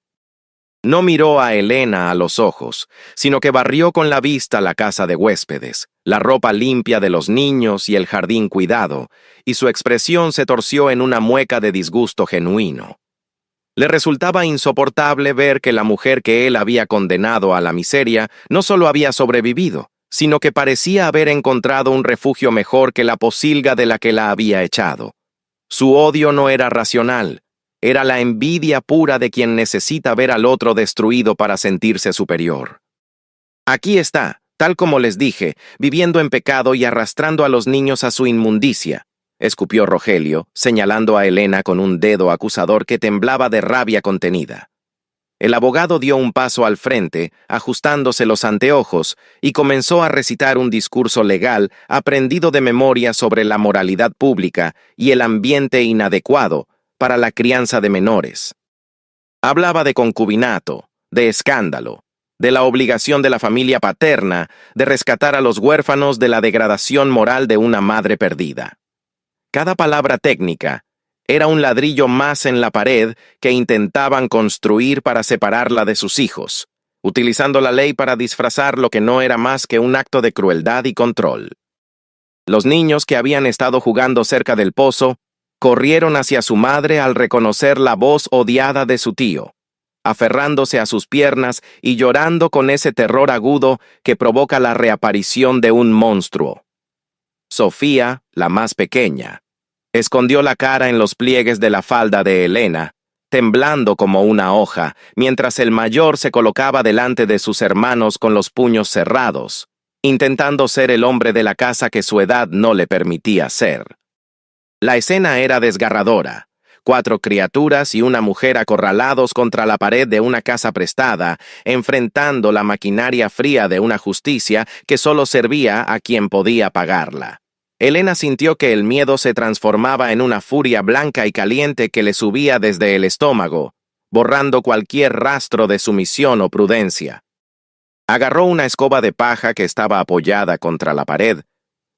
No miró a Elena a los ojos, sino que barrió con la vista la casa de huéspedes, la ropa limpia de los niños y el jardín cuidado, y su expresión se torció en una mueca de disgusto genuino. Le resultaba insoportable ver que la mujer que él había condenado a la miseria no solo había sobrevivido, sino que parecía haber encontrado un refugio mejor que la pocilga de la que la había echado. Su odio no era racional, era la envidia pura de quien necesita ver al otro destruido para sentirse superior. Aquí está, tal como les dije, viviendo en pecado y arrastrando a los niños a su inmundicia, escupió Rogelio, señalando a Elena con un dedo acusador que temblaba de rabia contenida. El abogado dio un paso al frente, ajustándose los anteojos, y comenzó a recitar un discurso legal aprendido de memoria sobre la moralidad pública y el ambiente inadecuado para la crianza de menores. Hablaba de concubinato, de escándalo, de la obligación de la familia paterna de rescatar a los huérfanos de la degradación moral de una madre perdida. Cada palabra técnica era un ladrillo más en la pared que intentaban construir para separarla de sus hijos, utilizando la ley para disfrazar lo que no era más que un acto de crueldad y control. Los niños que habían estado jugando cerca del pozo corrieron hacia su madre al reconocer la voz odiada de su tío, aferrándose a sus piernas y llorando con ese terror agudo que provoca la reaparición de un monstruo. Sofía, la más pequeña, escondió la cara en los pliegues de la falda de Elena, temblando como una hoja, mientras el mayor se colocaba delante de sus hermanos con los puños cerrados, intentando ser el hombre de la casa que su edad no le permitía ser. La escena era desgarradora. 4 criaturas y una mujer acorralados contra la pared de una casa prestada, enfrentando la maquinaria fría de una justicia que solo servía a quien podía pagarla. Elena sintió que el miedo se transformaba en una furia blanca y caliente que le subía desde el estómago, borrando cualquier rastro de sumisión o prudencia. Agarró una escoba de paja que estaba apoyada contra la pared,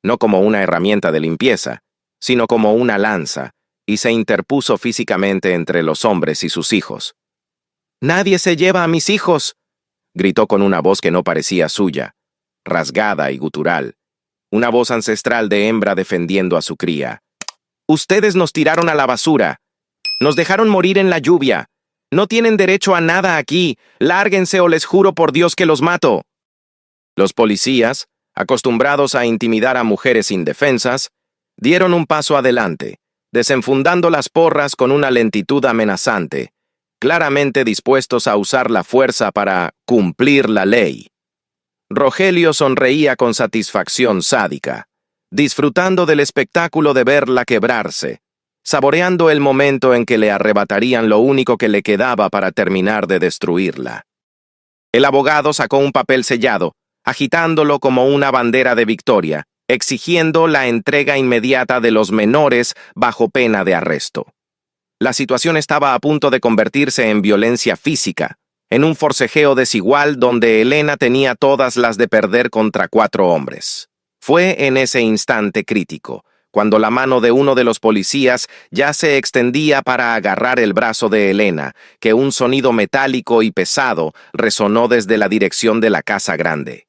no como una herramienta de limpieza, sino como una lanza, y se interpuso físicamente entre los hombres y sus hijos. «¡Nadie se lleva a mis hijos!», gritó con una voz que no parecía suya, rasgada y gutural, una voz ancestral de hembra defendiendo a su cría. «Ustedes nos tiraron a la basura. Nos dejaron morir en la lluvia. No tienen derecho a nada aquí. Lárguense o les juro por Dios que los mato». Los policías, acostumbrados a intimidar a mujeres indefensas, dieron un paso adelante, desenfundando las porras con una lentitud amenazante, claramente dispuestos a usar la fuerza para cumplir la ley. Rogelio sonreía con satisfacción sádica, disfrutando del espectáculo de verla quebrarse, saboreando el momento en que le arrebatarían lo único que le quedaba para terminar de destruirla. El abogado sacó un papel sellado, agitándolo como una bandera de victoria, exigiendo la entrega inmediata de los menores bajo pena de arresto. La situación estaba a punto de convertirse en violencia física, en un forcejeo desigual donde Elena tenía todas las de perder contra 4 hombres. Fue en ese instante crítico, cuando la mano de uno de los policías ya se extendía para agarrar el brazo de Elena, que un sonido metálico y pesado resonó desde la dirección de la casa grande.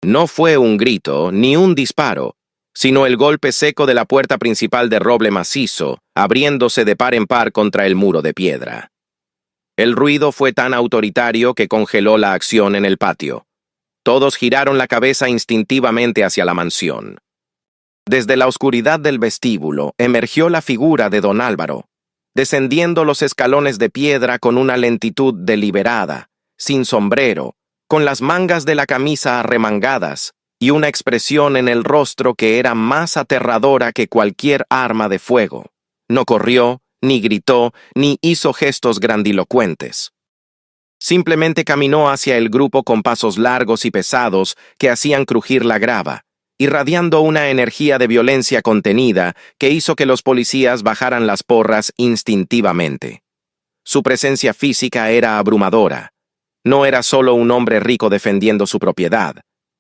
No fue un grito ni un disparo, sino el golpe seco de la puerta principal de roble macizo, abriéndose de par en par contra el muro de piedra. El ruido fue tan autoritario que congeló la acción en el patio. Todos giraron la cabeza instintivamente hacia la mansión. Desde la oscuridad del vestíbulo emergió la figura de don Álvaro, descendiendo los escalones de piedra con una lentitud deliberada, sin sombrero, con las mangas de la camisa arremangadas y una expresión en el rostro que era más aterradora que cualquier arma de fuego. No corrió, ni gritó, ni hizo gestos grandilocuentes. Simplemente caminó hacia el grupo con pasos largos y pesados que hacían crujir la grava, irradiando una energía de violencia contenida que hizo que los policías bajaran las porras instintivamente. Su presencia física era abrumadora. No era solo un hombre rico defendiendo su propiedad.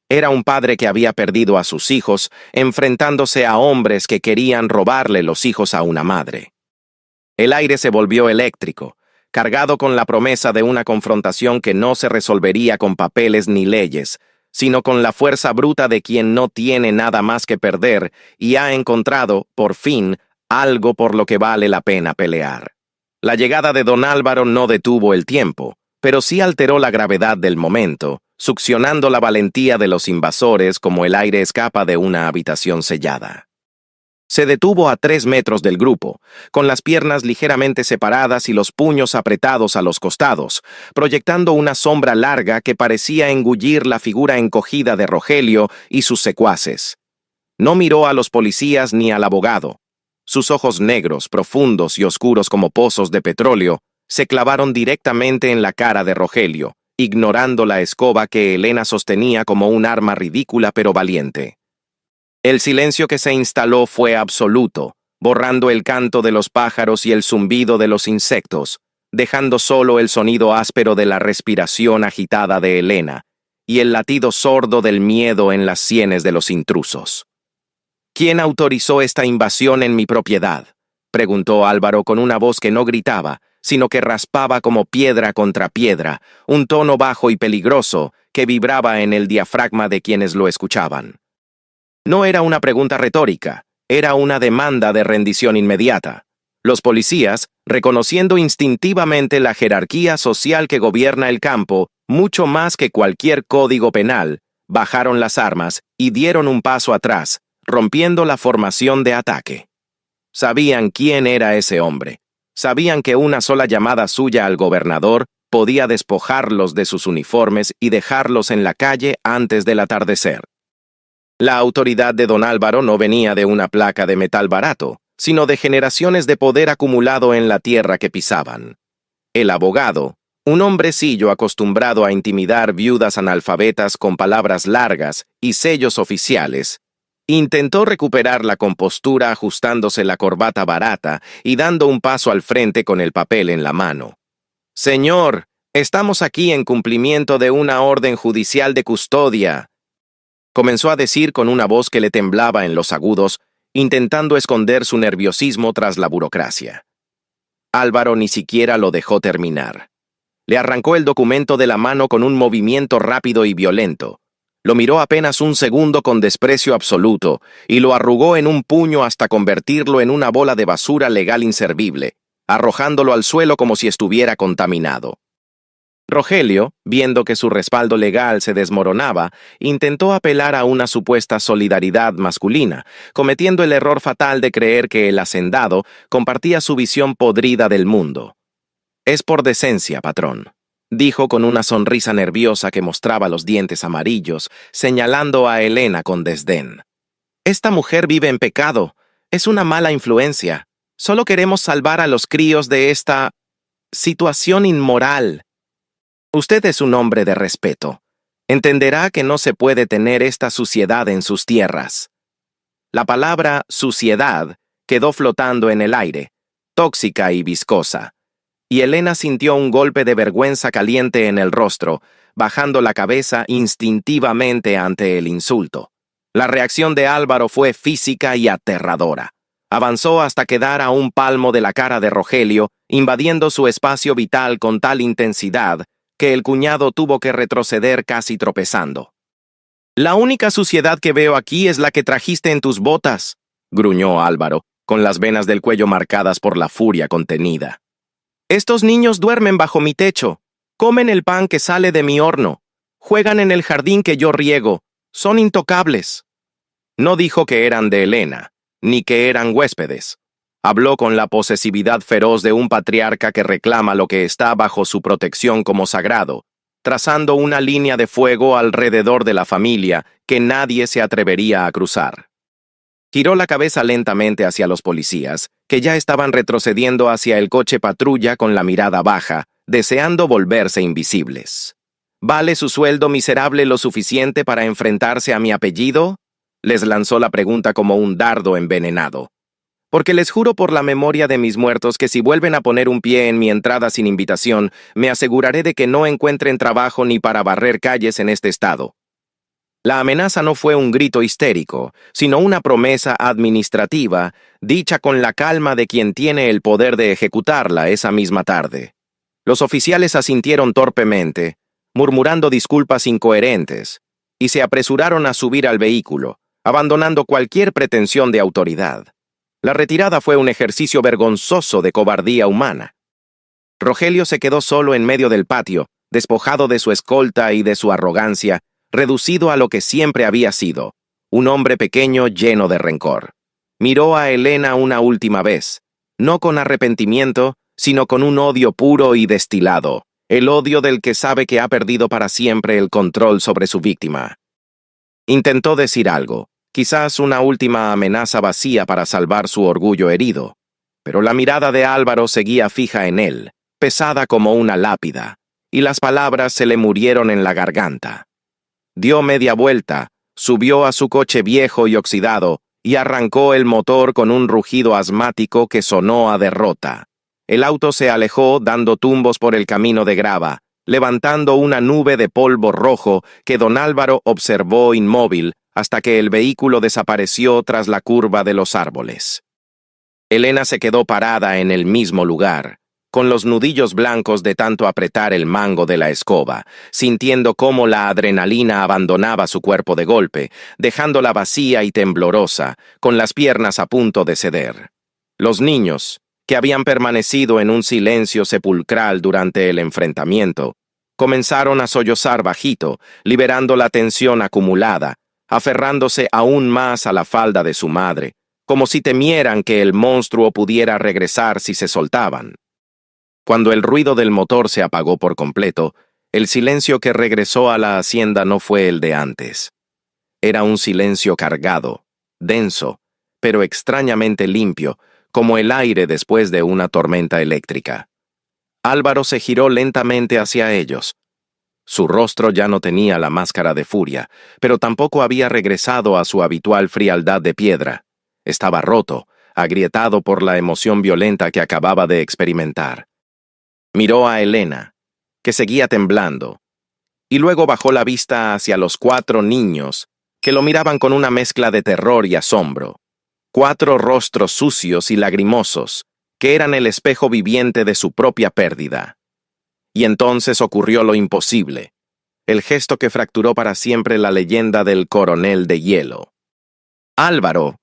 Era un padre que había perdido a sus hijos, enfrentándose a hombres que querían robarle los hijos a una madre. El aire se volvió eléctrico, cargado con la promesa de una confrontación que no se resolvería con papeles ni leyes, sino con la fuerza bruta de quien no tiene nada más que perder y ha encontrado, por fin, algo por lo que vale la pena pelear. La llegada de don Álvaro no detuvo el tiempo, pero sí alteró la gravedad del momento, succionando la valentía de los invasores como el aire escapa de una habitación sellada. Se detuvo a 3 metros del grupo, con las piernas ligeramente separadas y los puños apretados a los costados, proyectando una sombra larga que parecía engullir la figura encogida de Rogelio y sus secuaces. No miró a los policías ni al abogado. Sus ojos negros, profundos y oscuros como pozos de petróleo, se clavaron directamente en la cara de Rogelio, ignorando la escoba que Elena sostenía como un arma ridícula pero valiente. El silencio que se instaló fue absoluto, borrando el canto de los pájaros y el zumbido de los insectos, dejando solo el sonido áspero de la respiración agitada de Elena y el latido sordo del miedo en las sienes de los intrusos. ¿Quién autorizó esta invasión en mi propiedad?, preguntó Álvaro con una voz que no gritaba, sino que raspaba como piedra contra piedra, un tono bajo y peligroso que vibraba en el diafragma de quienes lo escuchaban. No era una pregunta retórica, era una demanda de rendición inmediata. Los policías, reconociendo instintivamente la jerarquía social que gobierna el campo, mucho más que cualquier código penal, bajaron las armas y dieron un paso atrás, rompiendo la formación de ataque. Sabían quién era ese hombre. Sabían que una sola llamada suya al gobernador podía despojarlos de sus uniformes y dejarlos en la calle antes del atardecer. La autoridad de don Álvaro no venía de una placa de metal barato, sino de generaciones de poder acumulado en la tierra que pisaban. El abogado, un hombrecillo acostumbrado a intimidar viudas analfabetas con palabras largas y sellos oficiales, intentó recuperar la compostura ajustándose la corbata barata y dando un paso al frente con el papel en la mano. «Señor, estamos aquí en cumplimiento de una orden judicial de custodia», comenzó a decir con una voz que le temblaba en los agudos, intentando esconder su nerviosismo tras la burocracia. Álvaro ni siquiera lo dejó terminar. Le arrancó el documento de la mano con un movimiento rápido y violento. Lo miró apenas un segundo con desprecio absoluto y lo arrugó en un puño hasta convertirlo en una bola de basura legal inservible, arrojándolo al suelo como si estuviera contaminado. Rogelio, viendo que su respaldo legal se desmoronaba, intentó apelar a una supuesta solidaridad masculina, cometiendo el error fatal de creer que el hacendado compartía su visión podrida del mundo. «Es por decencia, patrón», dijo con una sonrisa nerviosa que mostraba los dientes amarillos, señalando a Elena con desdén. «Esta mujer vive en pecado. Es una mala influencia. Solo queremos salvar a los críos de esta situación inmoral. Usted es un hombre de respeto. Entenderá que no se puede tener esta suciedad en sus tierras». La palabra suciedad quedó flotando en el aire, tóxica y viscosa, y Elena sintió un golpe de vergüenza caliente en el rostro, bajando la cabeza instintivamente ante el insulto. La reacción de Álvaro fue física y aterradora. Avanzó hasta quedar a un palmo de la cara de Rogelio, invadiendo su espacio vital con tal intensidad que el cuñado tuvo que retroceder casi tropezando. «La única suciedad que veo aquí es la que trajiste en tus botas», gruñó Álvaro, con las venas del cuello marcadas por la furia contenida. «Estos niños duermen bajo mi techo, comen el pan que sale de mi horno, juegan en el jardín que yo riego, son intocables». No dijo que eran de Elena, ni que eran huéspedes. Habló con la posesividad feroz de un patriarca que reclama lo que está bajo su protección como sagrado, trazando una línea de fuego alrededor de la familia que nadie se atrevería a cruzar. Giró la cabeza lentamente hacia los policías, que ya estaban retrocediendo hacia el coche patrulla con la mirada baja, deseando volverse invisibles. «¿Vale su sueldo miserable lo suficiente para enfrentarse a mi apellido?», les lanzó la pregunta como un dardo envenenado. Porque les juro por la memoria de mis muertos que si vuelven a poner un pie en mi entrada sin invitación, me aseguraré de que no encuentren trabajo ni para barrer calles en este estado. La amenaza no fue un grito histérico, sino una promesa administrativa, dicha con la calma de quien tiene el poder de ejecutarla esa misma tarde. Los oficiales asintieron torpemente, murmurando disculpas incoherentes, y se apresuraron a subir al vehículo, abandonando cualquier pretensión de autoridad. La retirada fue un ejercicio vergonzoso de cobardía humana. Rogelio se quedó solo en medio del patio, despojado de su escolta y de su arrogancia, reducido a lo que siempre había sido, un hombre pequeño lleno de rencor. Miró a Elena una última vez, no con arrepentimiento, sino con un odio puro y destilado, el odio del que sabe que ha perdido para siempre el control sobre su víctima. Intentó decir algo, quizás una última amenaza vacía para salvar su orgullo herido, pero la mirada de Álvaro seguía fija en él, pesada como una lápida, y las palabras se le murieron en la garganta. Dio media vuelta, subió a su coche viejo y oxidado, y arrancó el motor con un rugido asmático que sonó a derrota. El auto se alejó dando tumbos por el camino de grava, levantando una nube de polvo rojo que don Álvaro observó inmóvil hasta que el vehículo desapareció tras la curva de los árboles. Elena se quedó parada en el mismo lugar, con los nudillos blancos de tanto apretar el mango de la escoba, sintiendo cómo la adrenalina abandonaba su cuerpo de golpe, dejándola vacía y temblorosa, con las piernas a punto de ceder. Los niños, que habían permanecido en un silencio sepulcral durante el enfrentamiento, comenzaron a sollozar bajito, liberando la tensión acumulada, aferrándose aún más a la falda de su madre, como si temieran que el monstruo pudiera regresar si se soltaban. Cuando el ruido del motor se apagó por completo, el silencio que regresó a la hacienda no fue el de antes. Era un silencio cargado, denso, pero extrañamente limpio, como el aire después de una tormenta eléctrica. Álvaro se giró lentamente hacia ellos. Su rostro ya no tenía la máscara de furia, pero tampoco había regresado a su habitual frialdad de piedra. Estaba roto, agrietado por la emoción violenta que acababa de experimentar. Miró a Elena, que seguía temblando, y luego bajó la vista hacia los 4 niños, que lo miraban con una mezcla de terror y asombro. 4 rostros sucios y lagrimosos, que eran el espejo viviente de su propia pérdida. Y entonces ocurrió lo imposible, el gesto que fracturó para siempre la leyenda del coronel de hielo. Álvaro,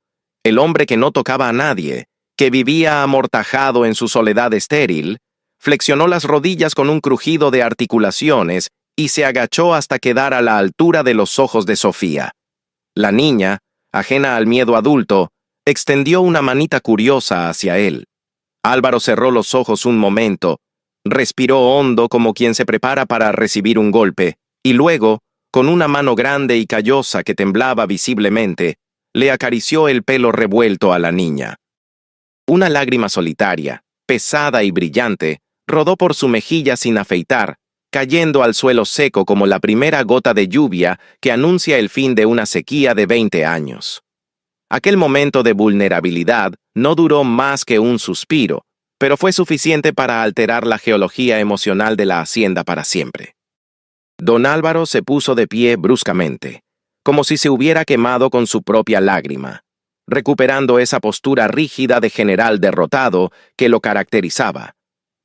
el hombre que no tocaba a nadie, que vivía amortajado en su soledad estéril, flexionó las rodillas con un crujido de articulaciones y se agachó hasta quedar a la altura de los ojos de Sofía. La niña, ajena al miedo adulto, extendió una manita curiosa hacia él. Álvaro cerró los ojos un momento, respiró hondo como quien se prepara para recibir un golpe, y luego, con una mano grande y callosa que temblaba visiblemente, le acarició el pelo revuelto a la niña. Una lágrima solitaria, pesada y brillante, rodó por su mejilla sin afeitar, cayendo al suelo seco como la primera gota de lluvia que anuncia el fin de una sequía de 20 años. Aquel momento de vulnerabilidad no duró más que un suspiro, pero fue suficiente para alterar la geología emocional de la hacienda para siempre. Don Álvaro se puso de pie bruscamente, como si se hubiera quemado con su propia lágrima, recuperando esa postura rígida de general derrotado que lo caracterizaba,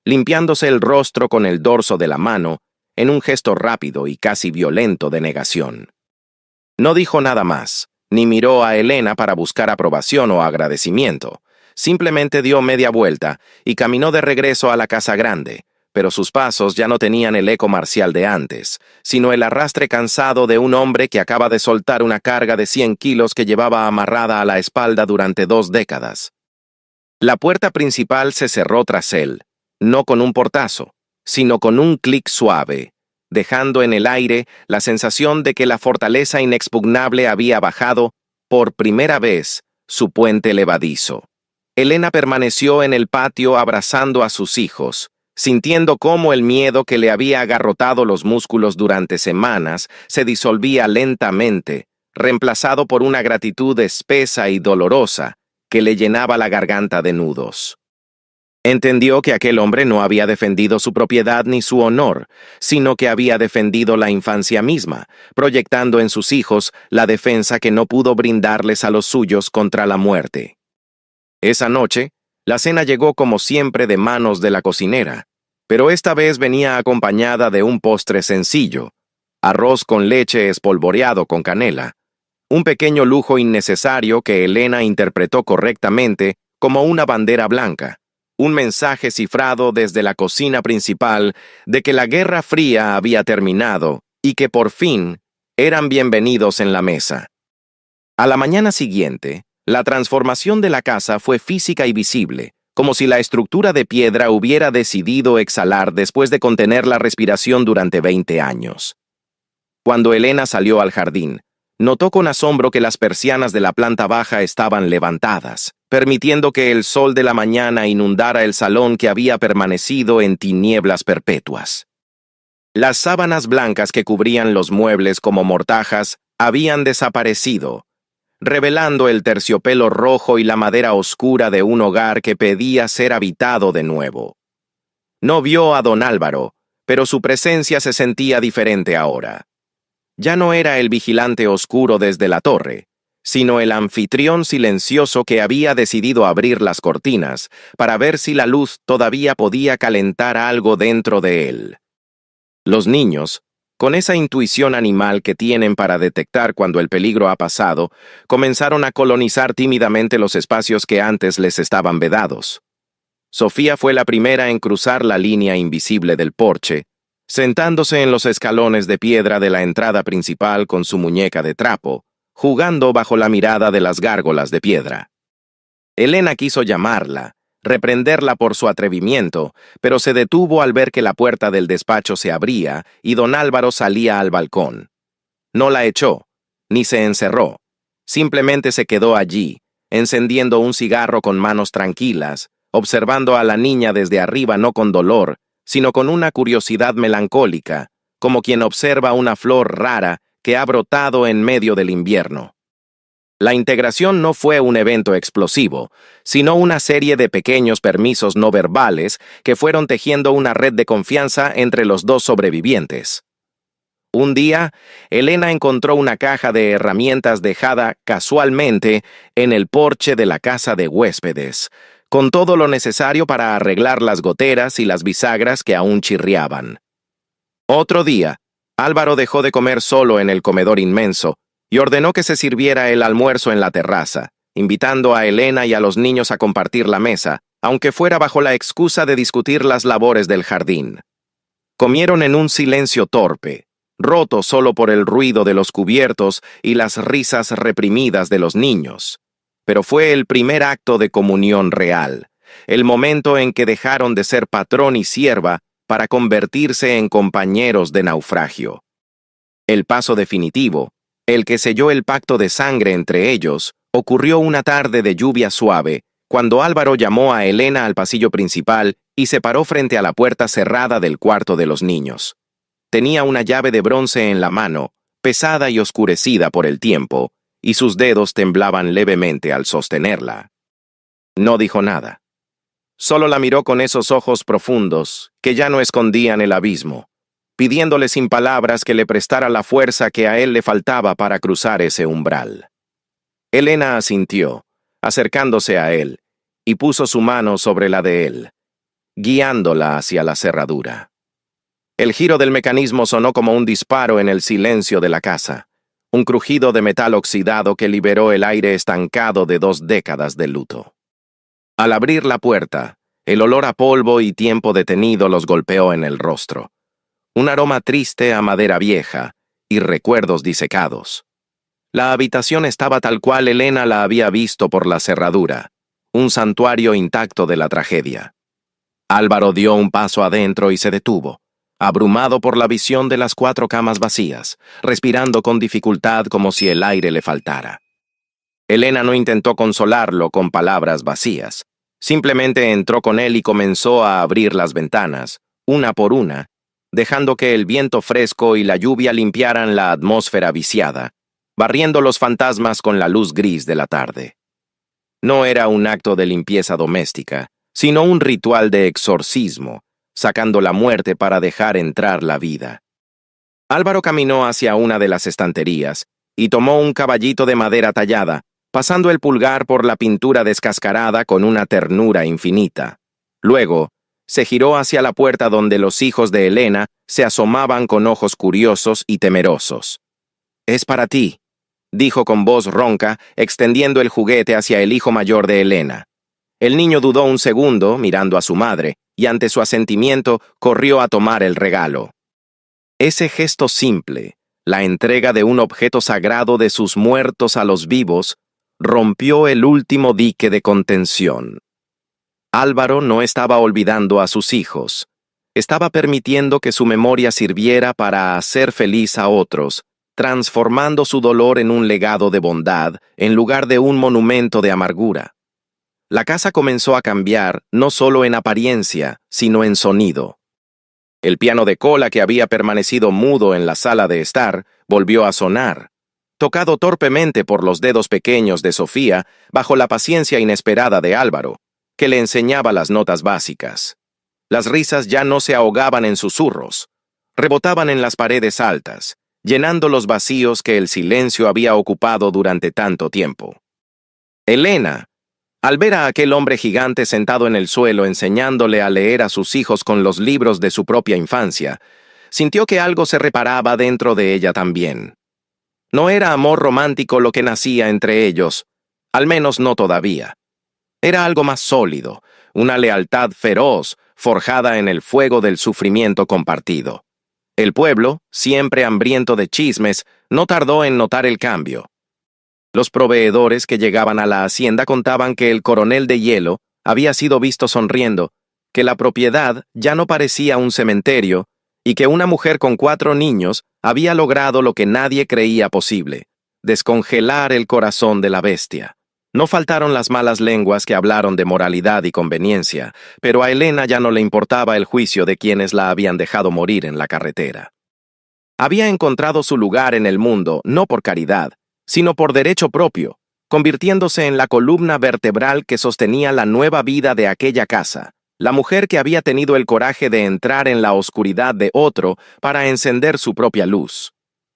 limpiándose el rostro con el dorso de la mano en un gesto rápido y casi violento de negación. No dijo nada más, ni miró a Elena para buscar aprobación o agradecimiento. Simplemente dio media vuelta y caminó de regreso a la casa grande, pero sus pasos ya no tenían el eco marcial de antes, sino el arrastre cansado de un hombre que acaba de soltar una carga de 100 kilos que llevaba amarrada a la espalda durante 2 décadas. La puerta principal se cerró tras él, no con un portazo, sino con un clic suave, dejando en el aire la sensación de que la fortaleza inexpugnable había bajado, por primera vez, su puente levadizo. Elena permaneció en el patio abrazando a sus hijos, sintiendo cómo el miedo que le había agarrotado los músculos durante semanas se disolvía lentamente, reemplazado por una gratitud espesa y dolorosa, que le llenaba la garganta de nudos. Entendió que aquel hombre no había defendido su propiedad ni su honor, sino que había defendido la infancia misma, proyectando en sus hijos la defensa que no pudo brindarles a los suyos contra la muerte. Esa noche, la cena llegó como siempre de manos de la cocinera, pero esta vez venía acompañada de un postre sencillo: arroz con leche espolvoreado con canela, un pequeño lujo innecesario que Elena interpretó correctamente como una bandera blanca, un mensaje cifrado desde la cocina principal de que la Guerra Fría había terminado y que por fin eran bienvenidos en la mesa. A la mañana siguiente, la transformación de la casa fue física y visible, como si la estructura de piedra hubiera decidido exhalar después de contener la respiración durante 20 años. Cuando Elena salió al jardín, notó con asombro que las persianas de la planta baja estaban levantadas, permitiendo que el sol de la mañana inundara el salón que había permanecido en tinieblas perpetuas. Las sábanas blancas que cubrían los muebles como mortajas habían desaparecido, revelando el terciopelo rojo y la madera oscura de un hogar que pedía ser habitado de nuevo. No vio a don Álvaro, pero su presencia se sentía diferente ahora. Ya no era el vigilante oscuro desde la torre, sino el anfitrión silencioso que había decidido abrir las cortinas para ver si la luz todavía podía calentar algo dentro de él. Los niños, con esa intuición animal que tienen para detectar cuando el peligro ha pasado, comenzaron a colonizar tímidamente los espacios que antes les estaban vedados. Sofía fue la primera en cruzar la línea invisible del porche, sentándose en los escalones de piedra de la entrada principal con su muñeca de trapo, jugando bajo la mirada de las gárgolas de piedra. Elena quiso llamarla, reprenderla por su atrevimiento, pero se detuvo al ver que la puerta del despacho se abría y don Álvaro salía al balcón. No la echó, ni se encerró, simplemente se quedó allí, encendiendo un cigarro con manos tranquilas, observando a la niña desde arriba no con dolor, sino con una curiosidad melancólica, como quien observa una flor rara que ha brotado en medio del invierno. La integración no fue un evento explosivo, sino una serie de pequeños permisos no verbales que fueron tejiendo una red de confianza entre los dos sobrevivientes. Un día, Elena encontró una caja de herramientas dejada casualmente en el porche de la casa de huéspedes, con todo lo necesario para arreglar las goteras y las bisagras que aún chirriaban. Otro día, Álvaro dejó de comer solo en el comedor inmenso y ordenó que se sirviera el almuerzo en la terraza, invitando a Elena y a los niños a compartir la mesa, aunque fuera bajo la excusa de discutir las labores del jardín. Comieron en un silencio torpe, roto solo por el ruido de los cubiertos y las risas reprimidas de los niños. Pero fue el primer acto de comunión real, el momento en que dejaron de ser patrón y sierva para convertirse en compañeros de naufragio. El paso definitivo, el que selló el pacto de sangre entre ellos, ocurrió una tarde de lluvia suave, cuando Álvaro llamó a Elena al pasillo principal y se paró frente a la puerta cerrada del cuarto de los niños. Tenía una llave de bronce en la mano, pesada y oscurecida por el tiempo, y sus dedos temblaban levemente al sostenerla. No dijo nada. Solo la miró con esos ojos profundos que ya no escondían el abismo, pidiéndole sin palabras que le prestara la fuerza que a él le faltaba para cruzar ese umbral. Elena asintió, acercándose a él, y puso su mano sobre la de él, guiándola hacia la cerradura. El giro del mecanismo sonó como un disparo en el silencio de la casa, un crujido de metal oxidado que liberó el aire estancado de 2 décadas de luto. Al abrir la puerta, el olor a polvo y tiempo detenido los golpeó en el rostro. Un aroma triste a madera vieja y recuerdos disecados. La habitación estaba tal cual Elena la había visto por la cerradura, un santuario intacto de la tragedia. Álvaro dio un paso adentro y se detuvo, abrumado por la visión de las 4 camas vacías, respirando con dificultad como si el aire le faltara. Elena no intentó consolarlo con palabras vacías. Simplemente entró con él y comenzó a abrir las ventanas, una por una, dejando que el viento fresco y la lluvia limpiaran la atmósfera viciada, barriendo los fantasmas con la luz gris de la tarde. No era un acto de limpieza doméstica, sino un ritual de exorcismo, sacando la muerte para dejar entrar la vida. Álvaro caminó hacia una de las estanterías y tomó un caballito de madera tallada, pasando el pulgar por la pintura descascarada con una ternura infinita. Luego, se giró hacia la puerta donde los hijos de Elena se asomaban con ojos curiosos y temerosos. «Es para ti», dijo con voz ronca, extendiendo el juguete hacia el hijo mayor de Elena. El niño dudó un segundo, mirando a su madre, y ante su asentimiento corrió a tomar el regalo. Ese gesto simple, la entrega de un objeto sagrado de sus muertos a los vivos, rompió el último dique de contención. Álvaro no estaba olvidando a sus hijos. Estaba permitiendo que su memoria sirviera para hacer feliz a otros, transformando su dolor en un legado de bondad en lugar de un monumento de amargura. La casa comenzó a cambiar no solo en apariencia, sino en sonido. El piano de cola que había permanecido mudo en la sala de estar volvió a sonar, tocado torpemente por los dedos pequeños de Sofía bajo la paciencia inesperada de Álvaro, que le enseñaba las notas básicas. Las risas ya no se ahogaban en susurros, rebotaban en las paredes altas, llenando los vacíos que el silencio había ocupado durante tanto tiempo. Elena, al ver a aquel hombre gigante sentado en el suelo enseñándole a leer a sus hijos con los libros de su propia infancia, sintió que algo se reparaba dentro de ella también. No era amor romántico lo que nacía entre ellos, al menos no todavía. Era algo más sólido, una lealtad feroz, forjada en el fuego del sufrimiento compartido. El pueblo, siempre hambriento de chismes, no tardó en notar el cambio. Los proveedores que llegaban a la hacienda contaban que el coronel de hielo había sido visto sonriendo, que la propiedad ya no parecía un cementerio y que una mujer con 4 niños había logrado lo que nadie creía posible: descongelar el corazón de la bestia. No faltaron las malas lenguas que hablaron de moralidad y conveniencia, pero a Elena ya no le importaba el juicio de quienes la habían dejado morir en la carretera. Había encontrado su lugar en el mundo no por caridad, sino por derecho propio, convirtiéndose en la columna vertebral que sostenía la nueva vida de aquella casa, la mujer que había tenido el coraje de entrar en la oscuridad de otro para encender su propia luz.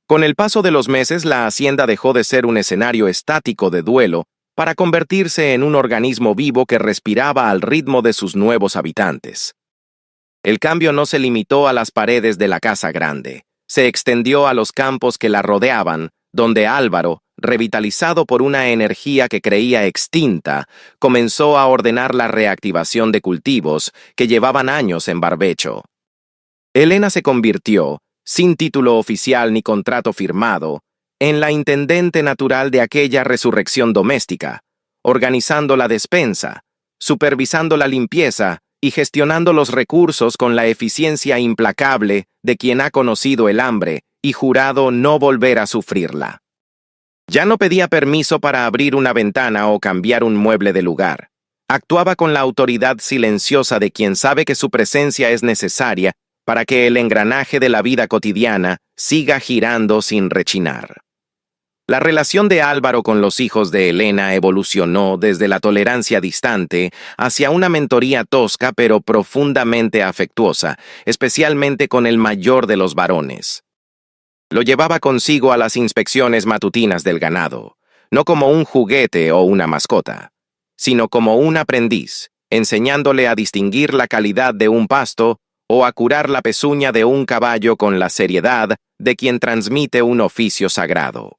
Con el paso de los meses, la hacienda dejó de ser un escenario estático de duelo para convertirse en un organismo vivo que respiraba al ritmo de sus nuevos habitantes. El cambio no se limitó a las paredes de la casa grande, se extendió a los campos que la rodeaban, donde Álvaro, revitalizado por una energía que creía extinta, comenzó a ordenar la reactivación de cultivos que llevaban años en barbecho. Elena se convirtió, sin título oficial ni contrato firmado, en la intendente natural de aquella resurrección doméstica, organizando la despensa, supervisando la limpieza y gestionando los recursos con la eficiencia implacable de quien ha conocido el hambre y jurado no volver a sufrirla. Ya no pedía permiso para abrir una ventana o cambiar un mueble de lugar. Actuaba con la autoridad silenciosa de quien sabe que su presencia es necesaria para que el engranaje de la vida cotidiana siga girando sin rechinar. La relación de Álvaro con los hijos de Elena evolucionó desde la tolerancia distante hacia una mentoría tosca pero profundamente afectuosa, especialmente con el mayor de los varones. Lo llevaba consigo a las inspecciones matutinas del ganado, no como un juguete o una mascota, sino como un aprendiz, enseñándole a distinguir la calidad de un pasto o a curar la pezuña de un caballo con la seriedad de quien transmite un oficio sagrado.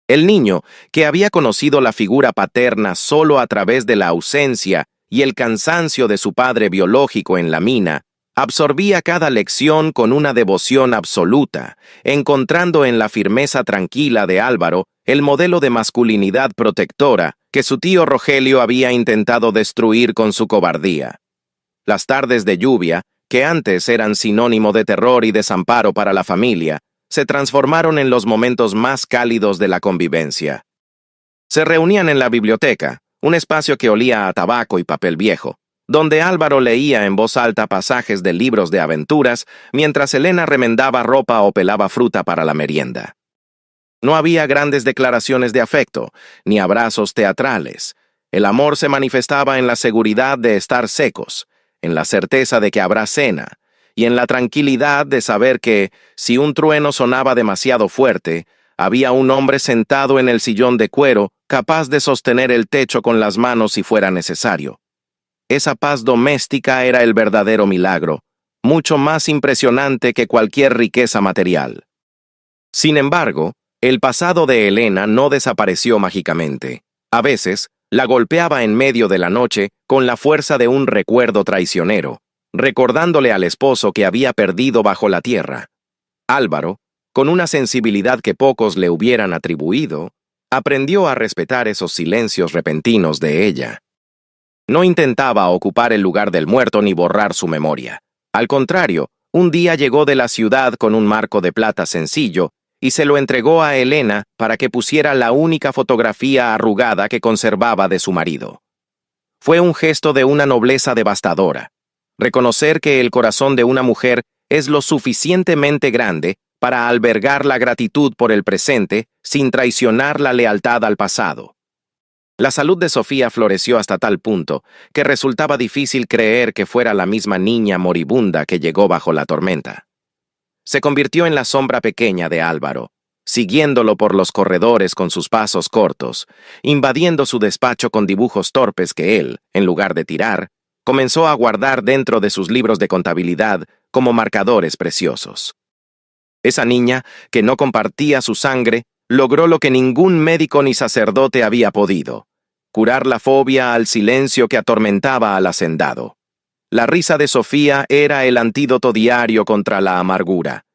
El niño, que había conocido la figura paterna solo a través de la ausencia y el cansancio de su padre biológico en la mina, absorbía cada lección con una devoción absoluta, encontrando en la firmeza tranquila de Álvaro el modelo de masculinidad protectora que su tío Rogelio había intentado destruir con su cobardía. Las tardes de lluvia, que antes eran sinónimo de terror y desamparo para la familia, se transformaron en los momentos más cálidos de la convivencia. Se reunían en la biblioteca, un espacio que olía a tabaco y papel viejo, donde Álvaro leía en voz alta pasajes de libros de aventuras, mientras Elena remendaba ropa o pelaba fruta para la merienda. No había grandes declaraciones de afecto, ni abrazos teatrales. El amor se manifestaba en la seguridad de estar secos, en la certeza de que habrá cena, y en la tranquilidad de saber que, si un trueno sonaba demasiado fuerte, había un hombre sentado en el sillón de cuero capaz de sostener el techo con las manos si fuera necesario. Esa paz doméstica era el verdadero milagro, mucho más impresionante que cualquier riqueza material. Sin embargo, el pasado de Elena no desapareció mágicamente. A veces, la golpeaba en medio de la noche con la fuerza de un recuerdo traicionero, recordándole al esposo que había perdido bajo la tierra. Álvaro, con una sensibilidad que pocos le hubieran atribuido, aprendió a respetar esos silencios repentinos de ella. No intentaba ocupar el lugar del muerto ni borrar su memoria. Al contrario, un día llegó de la ciudad con un marco de plata sencillo y se lo entregó a Elena para que pusiera la única fotografía arrugada que conservaba de su marido. Fue un gesto de una nobleza devastadora. Reconocer que el corazón de una mujer es lo suficientemente grande para albergar la gratitud por el presente sin traicionar la lealtad al pasado. La salud de Sofía floreció hasta tal punto que resultaba difícil creer que fuera la misma niña moribunda que llegó bajo la tormenta. Se convirtió en la sombra pequeña de Álvaro, siguiéndolo por los corredores con sus pasos cortos, invadiendo su despacho con dibujos torpes que él, en lugar de tirar, comenzó a guardar dentro de sus libros de contabilidad como marcadores preciosos. Esa niña, que no compartía su sangre, logró lo que ningún médico ni sacerdote había podido: curar la fobia al silencio que atormentaba al hacendado. La risa de Sofía era el antídoto diario contra la amargura,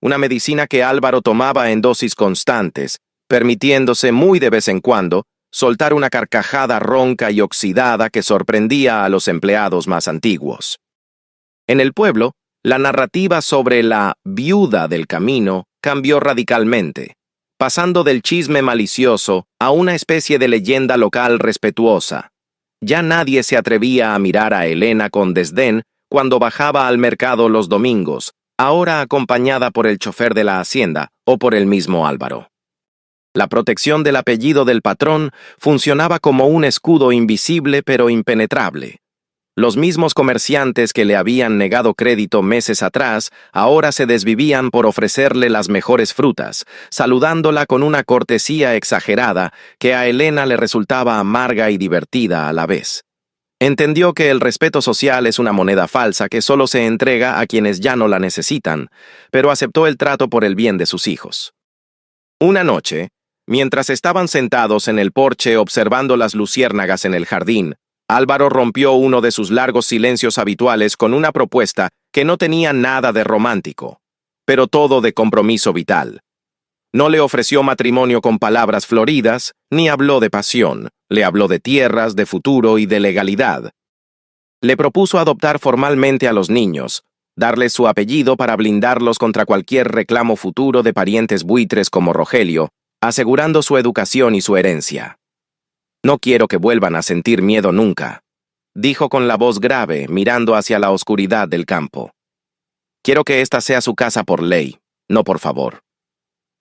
una medicina que Álvaro tomaba en dosis constantes, permitiéndose muy de vez en cuando soltar una carcajada ronca y oxidada que sorprendía a los empleados más antiguos. En el pueblo, la narrativa sobre la viuda del camino cambió radicalmente, pasando del chisme malicioso a una especie de leyenda local respetuosa. Ya nadie se atrevía a mirar a Elena con desdén cuando bajaba al mercado los domingos, ahora acompañada por el chofer de la hacienda o por el mismo Álvaro. La protección del apellido del patrón funcionaba como un escudo invisible pero impenetrable. Los mismos comerciantes que le habían negado crédito meses atrás ahora se desvivían por ofrecerle las mejores frutas, saludándola con una cortesía exagerada que a Elena le resultaba amarga y divertida a la vez. Entendió que el respeto social es una moneda falsa que solo se entrega a quienes ya no la necesitan, pero aceptó el trato por el bien de sus hijos. Una noche, mientras estaban sentados en el porche observando las luciérnagas en el jardín, Álvaro rompió uno de sus largos silencios habituales con una propuesta que no tenía nada de romántico, pero todo de compromiso vital. No le ofreció matrimonio con palabras floridas, ni habló de pasión, le habló de tierras, de futuro y de legalidad. Le propuso adoptar formalmente a los niños, darles su apellido para blindarlos contra cualquier reclamo futuro de parientes buitres como Rogelio, asegurando su educación y su herencia. «No quiero que vuelvan a sentir miedo nunca», dijo con la voz grave, mirando hacia la oscuridad del campo. «Quiero que esta sea su casa por ley, no por favor».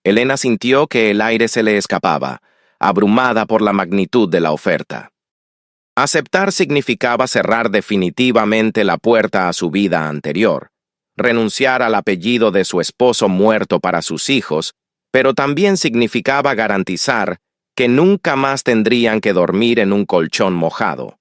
Elena sintió que el aire se le escapaba, abrumada por la magnitud de la oferta. Aceptar significaba cerrar definitivamente la puerta a su vida anterior, renunciar al apellido de su esposo muerto para sus hijos, pero también significaba garantizar que nunca más tendrían que dormir en un colchón mojado.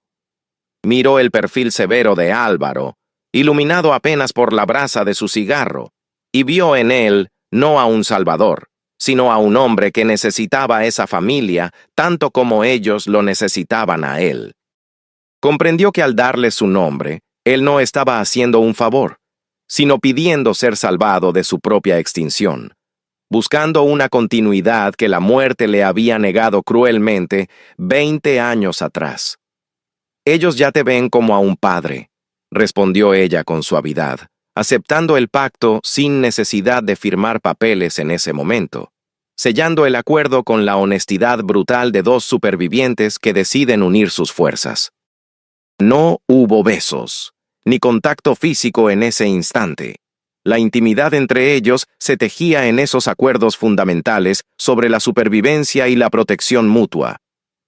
Miró el perfil severo de Álvaro, iluminado apenas por la brasa de su cigarro, y vio en él no a un salvador, sino a un hombre que necesitaba esa familia tanto como ellos lo necesitaban a él. Comprendió que al darle su nombre, él no estaba haciendo un favor, sino pidiendo ser salvado de su propia extinción, buscando una continuidad que la muerte le había negado cruelmente 20 años atrás. «Ellos ya te ven como a un padre», respondió ella con suavidad, aceptando el pacto sin necesidad de firmar papeles en ese momento, sellando el acuerdo con la honestidad brutal de dos supervivientes que deciden unir sus fuerzas. No hubo besos, ni contacto físico en ese instante. La intimidad entre ellos se tejía en esos acuerdos fundamentales sobre la supervivencia y la protección mutua.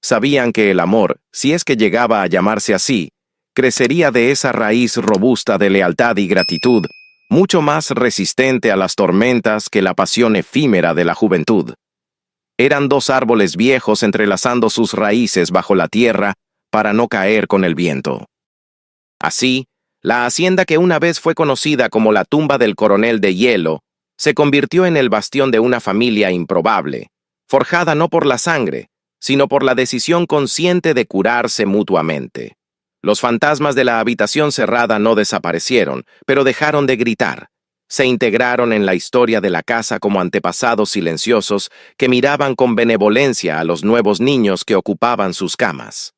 Sabían que el amor, si es que llegaba a llamarse así, crecería de esa raíz robusta de lealtad y gratitud, mucho más resistente a las tormentas que la pasión efímera de la juventud. Eran dos árboles viejos entrelazando sus raíces bajo la tierra para no caer con el viento. Así, la hacienda que una vez fue conocida como la tumba del coronel de hielo, se convirtió en el bastión de una familia improbable, forjada no por la sangre, sino por la decisión consciente de curarse mutuamente. Los fantasmas de la habitación cerrada no desaparecieron, pero dejaron de gritar. Se integraron en la historia de la casa como antepasados silenciosos que miraban con benevolencia a los nuevos niños que ocupaban sus camas.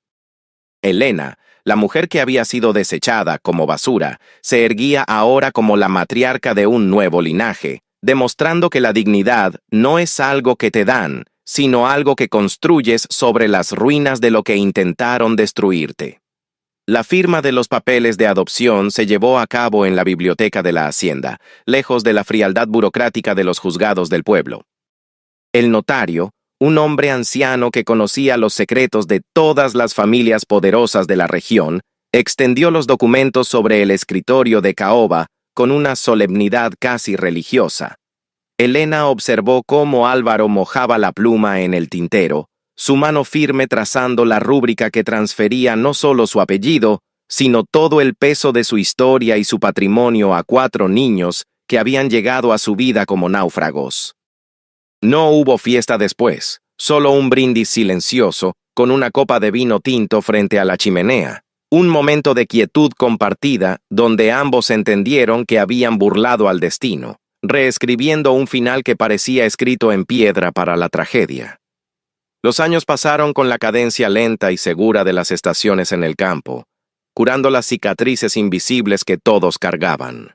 Elena, la mujer que había sido desechada como basura, se erguía ahora como la matriarca de un nuevo linaje, demostrando que la dignidad no es algo que te dan, sino algo que construyes sobre las ruinas de lo que intentaron destruirte. La firma de los papeles de adopción se llevó a cabo en la biblioteca de la hacienda, lejos de la frialdad burocrática de los juzgados del pueblo. El notario, un hombre anciano que conocía los secretos de todas las familias poderosas de la región, extendió los documentos sobre el escritorio de caoba con una solemnidad casi religiosa. Elena observó cómo Álvaro mojaba la pluma en el tintero, su mano firme trazando la rúbrica que transfería no solo su apellido, sino todo el peso de su historia y su patrimonio a 4 niños que habían llegado a su vida como náufragos. No hubo fiesta después, solo un brindis silencioso, con una copa de vino tinto frente a la chimenea. Un momento de quietud compartida, donde ambos entendieron que habían burlado al destino, reescribiendo un final que parecía escrito en piedra para la tragedia. Los años pasaron con la cadencia lenta y segura de las estaciones en el campo, curando las cicatrices invisibles que todos cargaban.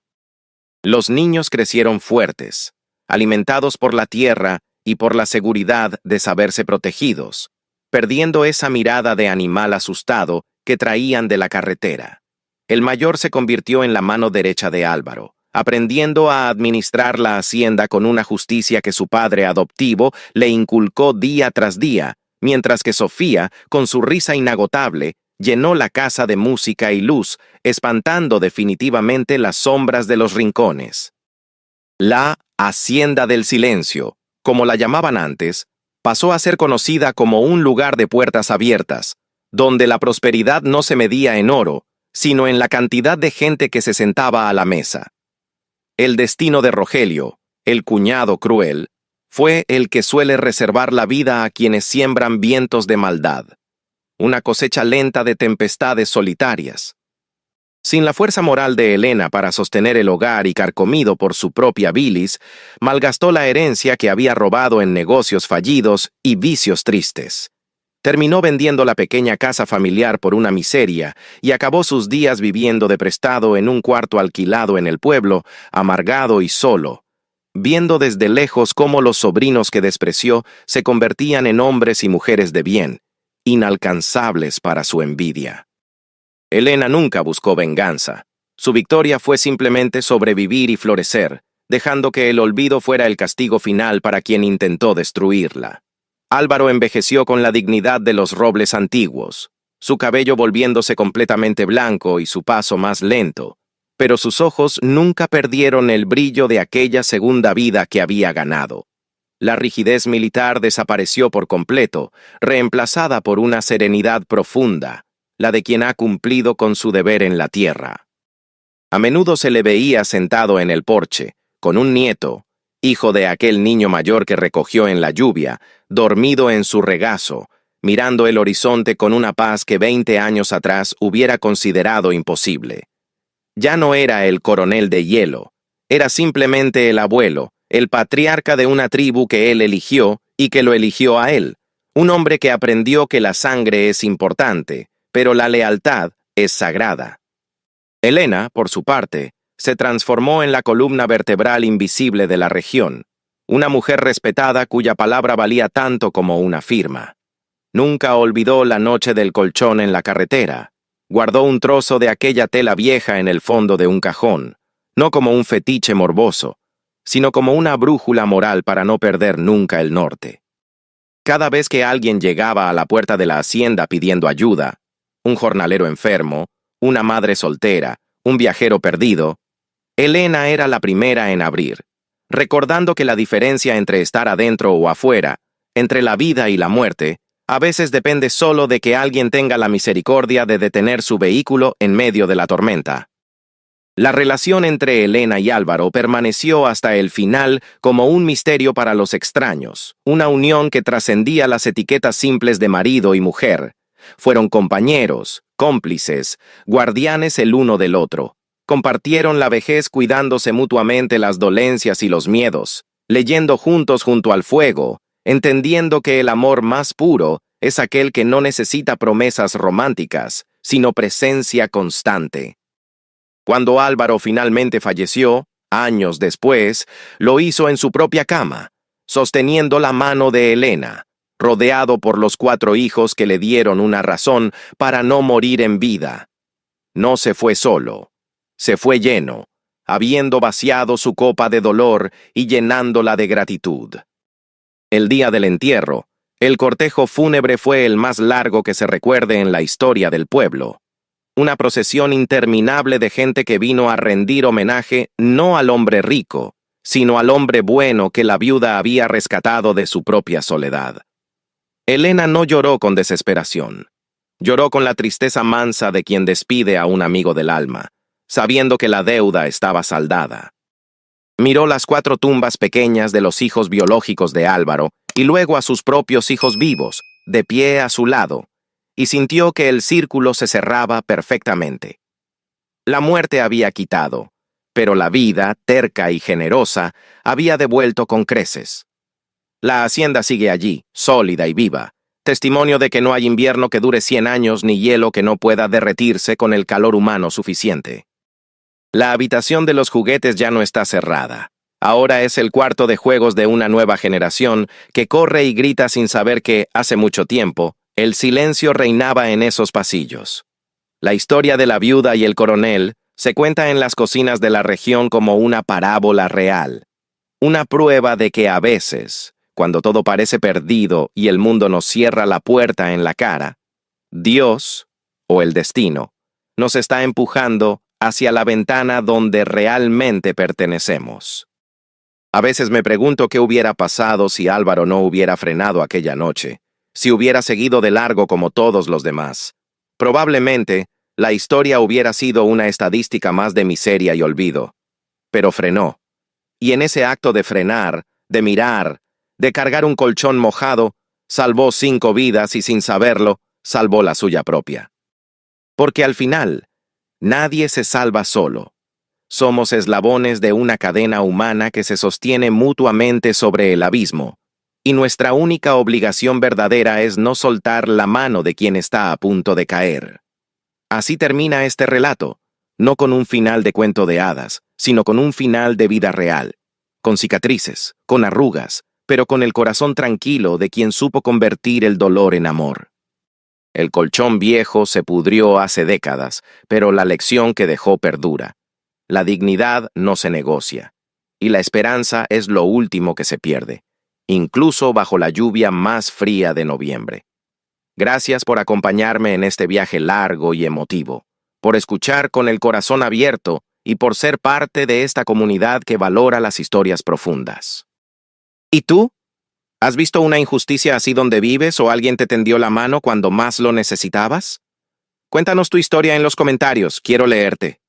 Los niños crecieron fuertes, alimentados por la tierra y por la seguridad de saberse protegidos, perdiendo esa mirada de animal asustado que traían de la carretera. El mayor se convirtió en la mano derecha de Álvaro, aprendiendo a administrar la hacienda con una justicia que su padre adoptivo le inculcó día tras día, mientras que Sofía, con su risa inagotable, llenó la casa de música y luz, espantando definitivamente las sombras de los rincones. La Hacienda del Silencio, como la llamaban antes, pasó a ser conocida como un lugar de puertas abiertas, donde la prosperidad no se medía en oro, sino en la cantidad de gente que se sentaba a la mesa. El destino de Rogelio, el cuñado cruel, fue el que suele reservar la vida a quienes siembran vientos de maldad, una cosecha lenta de tempestades solitarias. Sin la fuerza moral de Elena para sostener el hogar y carcomido por su propia bilis, malgastó la herencia que había robado en negocios fallidos y vicios tristes. Terminó vendiendo la pequeña casa familiar por una miseria y acabó sus días viviendo de prestado en un cuarto alquilado en el pueblo, amargado y solo, viendo desde lejos cómo los sobrinos que despreció se convertían en hombres y mujeres de bien, inalcanzables para su envidia. Elena nunca buscó venganza. Su victoria fue simplemente sobrevivir y florecer, dejando que el olvido fuera el castigo final para quien intentó destruirla. Álvaro envejeció con la dignidad de los robles antiguos, su cabello volviéndose completamente blanco y su paso más lento, pero sus ojos nunca perdieron el brillo de aquella segunda vida que había ganado. La rigidez militar desapareció por completo, reemplazada por una serenidad profunda, la de quien ha cumplido con su deber en la tierra. A menudo se le veía sentado en el porche, con un nieto, hijo de aquel niño mayor que recogió en la lluvia, dormido en su regazo, mirando el horizonte con una paz que 20 años atrás hubiera considerado imposible. Ya no era el coronel de hielo, era simplemente el abuelo, el patriarca de una tribu que él eligió y que lo eligió a él, un hombre que aprendió que la sangre es importante, pero la lealtad es sagrada. Elena, por su parte, se transformó en la columna vertebral invisible de la región, una mujer respetada cuya palabra valía tanto como una firma. Nunca olvidó la noche del colchón en la carretera. Guardó un trozo de aquella tela vieja en el fondo de un cajón, no como un fetiche morboso, sino como una brújula moral para no perder nunca el norte. Cada vez que alguien llegaba a la puerta de la hacienda pidiendo ayuda, un jornalero enfermo, una madre soltera, un viajero perdido, Elena era la primera en abrir, recordando que la diferencia entre estar adentro o afuera, entre la vida y la muerte, a veces depende solo de que alguien tenga la misericordia de detener su vehículo en medio de la tormenta. La relación entre Elena y Álvaro permaneció hasta el final como un misterio para los extraños, una unión que trascendía las etiquetas simples de marido y mujer. Fueron compañeros, cómplices, guardianes el uno del otro. Compartieron la vejez cuidándose mutuamente las dolencias y los miedos, leyendo juntos junto al fuego, entendiendo que el amor más puro es aquel que no necesita promesas románticas, sino presencia constante. Cuando Álvaro finalmente falleció, años después, lo hizo en su propia cama, sosteniendo la mano de Elena, rodeado por los 4 hijos que le dieron una razón para no morir en vida. No se fue solo, se fue lleno, habiendo vaciado su copa de dolor y llenándola de gratitud. El día del entierro, el cortejo fúnebre fue el más largo que se recuerde en la historia del pueblo. Una procesión interminable de gente que vino a rendir homenaje no al hombre rico, sino al hombre bueno que la viuda había rescatado de su propia soledad. Elena no lloró con desesperación. Lloró con la tristeza mansa de quien despide a un amigo del alma, sabiendo que la deuda estaba saldada. Miró las 4 tumbas pequeñas de los hijos biológicos de Álvaro y luego a sus propios hijos vivos, de pie a su lado, y sintió que el círculo se cerraba perfectamente. La muerte había quitado, pero la vida, terca y generosa, había devuelto con creces. La hacienda sigue allí, sólida y viva, testimonio de que no hay invierno que dure 100 años ni hielo que no pueda derretirse con el calor humano suficiente. La habitación de los juguetes ya no está cerrada. Ahora es el cuarto de juegos de una nueva generación que corre y grita sin saber que, hace mucho tiempo, el silencio reinaba en esos pasillos. La historia de la viuda y el coronel se cuenta en las cocinas de la región como una parábola real. Una prueba de que a veces, cuando todo parece perdido y el mundo nos cierra la puerta en la cara, Dios, o el destino, nos está empujando hacia la ventana donde realmente pertenecemos. A veces me pregunto qué hubiera pasado si Álvaro no hubiera frenado aquella noche, si hubiera seguido de largo como todos los demás. Probablemente, la historia hubiera sido una estadística más de miseria y olvido. Pero frenó. Y en ese acto de frenar, de mirar, de cargar un colchón mojado, salvó 5 vidas y sin saberlo, salvó la suya propia. Porque al final, nadie se salva solo. Somos eslabones de una cadena humana que se sostiene mutuamente sobre el abismo, y nuestra única obligación verdadera es no soltar la mano de quien está a punto de caer. Así termina este relato, no con un final de cuento de hadas, sino con un final de vida real, con cicatrices, con arrugas, pero con el corazón tranquilo de quien supo convertir el dolor en amor. El colchón viejo se pudrió hace décadas, pero la lección que dejó perdura. La dignidad no se negocia, y la esperanza es lo último que se pierde, incluso bajo la lluvia más fría de noviembre. Gracias por acompañarme en este viaje largo y emotivo, por escuchar con el corazón abierto y por ser parte de esta comunidad que valora las historias profundas. ¿Y tú? ¿Has visto una injusticia así donde vives o alguien te tendió la mano cuando más lo necesitabas? Cuéntanos tu historia en los comentarios, quiero leerte.